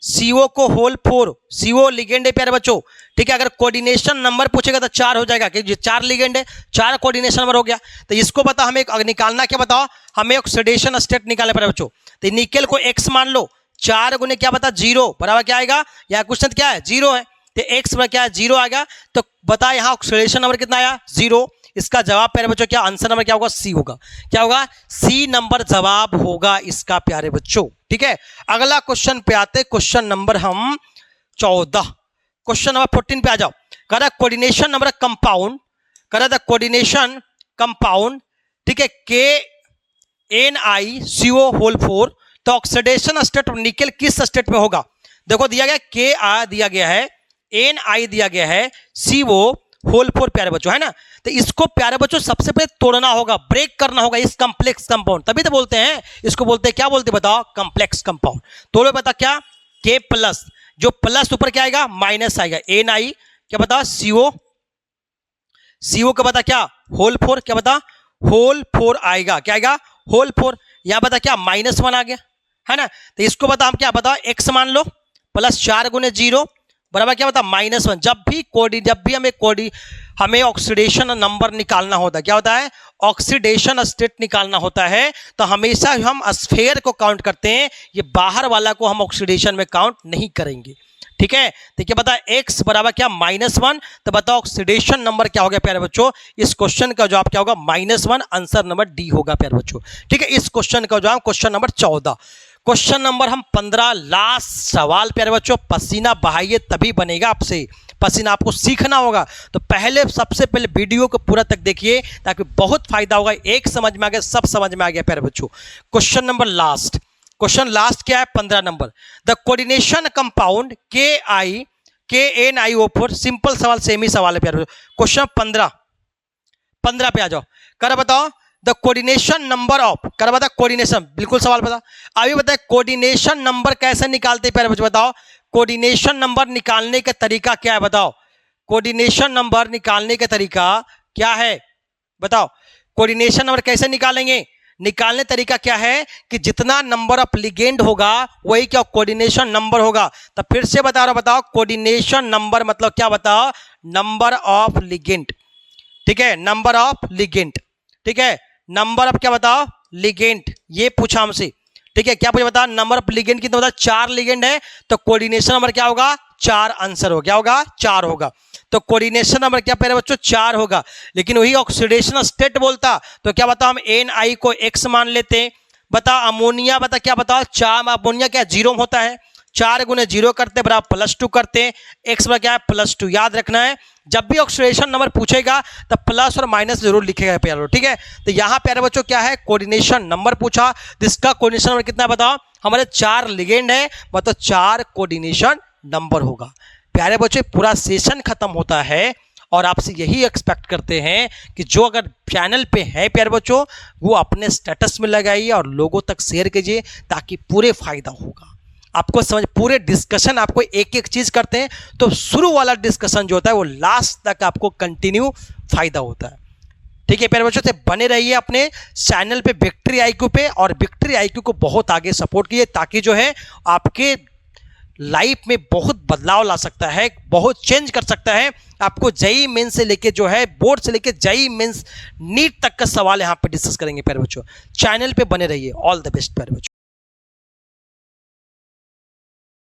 CO को होल 4, CO लिगेंड है प्यारे बच्चों, ठीक है। अगर कोऑर्डिनेशन नंबर पूछेगा तो 4 हो जाएगा, क्योंकि 4 लिगेंड है, 4 कोऑर्डिनेशन नंबर हो गया। तो इसको बता हमें निकालना क्या, बताओ हमें ऑक्सीडेशन स्टेट निकालना पड़ेगा बच्चों। तो निकेल को X मान लो, 4 गुने क्या बता 0 बराबर क्या आएगा, यहाँ क्वेश्चन क्या है 0 है, तो X बराबर क्या है 0 आएगा। तो बता यहाँ ऑक्सीडेशन नंबर कितना आया 0। इसका जवाब प्यारे बच्चों क्या आंसर नंबर क्या होगा, C होगा। क्या होगा, C नंबर जवाब होगा इसका प्यारे बच्चों, ठीक है। अगला क्वेश्चन पे आते, क्वेश्चन नंबर हम 14, क्वेश्चन नंबर 14 पे आ जाओ। कह रहा कोऑर्डिनेशन नंबर कंपाउंड, कह रहा था कोऑर्डिनेशन कंपाउंड, ठीक है, KNiCO होल 4, तो ऑक्सीडेशन स्टेट निकेल किस स्टेट में होगा। देखो दिया गया Ki दिया गया है, Ni दिया गया है, CO होल 4 प्यारे बच्चों, है ना। तो इसको प्यारे बच्चों सबसे पहले तोड़ना होगा, ब्रेक करना होगा इस कॉम्प्लेक्स कंपाउंड, तभी तो बोलते हैं इसको, बोलते हैं क्या बोलते हैं बताओ, कॉम्प्लेक्स कंपाउंड। तोड़ो बता क्या, K प्लस, जो प्लस ऊपर क्या आएगा माइनस आएगा, Ni क्या बता CO का बता क्या होल 4, क्या बता होल 4 आएगा, क्या आएगा होल 4। यहां बता क्या -1 आ गया, है ना। तो इसको बता हम क्या बताओ X मान लो, प्लस 4 गुने 0 बराबर क्या बता -1। जब भी हमें ऑक्सीडेशन नंबर निकालना होता है, क्या होता है ऑक्सीडेशन स्टेट निकालना होता है, तो हमेशा हम स्फेयर को काउंट करते हैं, ये बाहर वाला को हम ऑक्सीडेशन में काउंट नहीं करेंगे, ठीक है। तो क्या बता X बराबर क्या -1, तो बताओ ऑक्सीडेशन नंबर क्या हो गया प्यारे बच्चों, इस क्वेश्चन का जवाब क्या होगा -1, आंसर नंबर डी होगा प्यारे बच्चों, ठीक है। इस क्वेश्चन का जवाब क्वेश्चन नंबर 14। क्वेश्चन नंबर हम 15, लास्ट सवाल प्यारे बच्चों, पसीना बहाइए तभी बनेगा आपसे, पसीना आपको सीखना होगा। तो सबसे पहले वीडियो को पूरा तक देखिए ताकि बहुत फायदा होगा, एक समझ में आ गया सब समझ में आ गया प्यारे बच्चों। Question number last, question last क्या है 15 number, the coordination compound KNiO4, simple सवाल सेम ही सवाल है प्यारे बच्चों। क्वेश्चन 15 पे आ जाओ, कर बताओ द कोऑर्डिनेशन नंबर ऑफ, कर बता कोऑर्डिनेशन, बिल्कुल सवाल बता। अभी बताए कोऑर्डिनेशन नंबर कैसे निकालते हैं प्यारे बच्चों, बताओ कोऑर्डिनेशन नंबर निकालने का तरीका क्या है, बताओ कोऑर्डिनेशन नंबर निकालने का तरीका क्या है, बताओ कोऑर्डिनेशन नंबर कैसे निकालेंगे, निकालने तरीका क्या है कि जितना नंबर ऑफ लिगेंड होगा वही क्या कोऑर्डिनेशन नंबर होगा। तो फिर से बता रहा हूं, बताओ कोऑर्डिनेशन नंबर मतलब क्या, बताओ नंबर ऑफ लिगेंड, ठीक है, नंबर ऑफ लिगेंड, ठीक है, नंबर ऑफ क्या बताओ लिगेंड, ये पूछा हमसे, ठीक है। क्या पूछा बता नंबर ऑफ लिगेंड कितना बता, 4 लिगेंड है, तो कोऑर्डिनेशन नंबर क्या होगा 4, आंसर हो क्या होगा 4 होगा। तो कोऑर्डिनेशन नंबर क्या प्यारे बच्चों 4 होगा, लेकिन वही ऑक्सीडेशन स्टेट बोलता तो क्या बता हम Ni को X मान लेते, बता अमोनिया बता क्या बताओ 4, अमोनिया क्या 0 होता है, 4 गुने 0 करते बराबर +2 करते हैं, X बराबर क्या है +2, याद रखना है जब भी ऑक्सीडेशन नंबर पूछेगा तब प्लस और माइनस जरूर लिखेगा प्यारे, ठीक है। तो यहाँ प्यारे बच्चों क्या है कोऑर्डिनेशन नंबर पूछा, जिसका कोऑर्डिनेशन नंबर कितना बताओ, हमारे 4 लिगेंड है, मतलब 4 कोऑर्डिनेशन नंबर होगा। प्यारे बच्चों पूरा सेशन खत्म होता है और आपसे यही एक्सपेक्ट करते हैं कि जो अगर चैनल पे है प्यारे बच्चों वो अपने स्टेटस में लगाइए और लोगों तक शेयर कीजिए ताकि पूरे फायदा होगा आपको समझ, पूरे डिस्कशन आपको एक एक चीज करते हैं तो शुरू वाला डिस्कशन जो होता है वो लास्ट तक आपको कंटिन्यू फायदा होता है, ठीक है। प्यारे बच्चों से बने रहिए अपने चैनल पे विक्ट्री IQ पे और विक्ट्री IQ को बहुत आगे सपोर्ट कीजिए ताकि जो है आपके लाइफ में बहुत बदलाव ला सकता है, बहुत चेंज कर सकता है आपको। JEE मेंस से लेके जो है बोर्ड से लेके JEE मेंस नीट तक का सवाल यहाँ पे डिस्कस करेंगे प्यारे बच्चों, चैनल पे बने रहिए। ऑल द बेस्ट प्यारे बच्चों।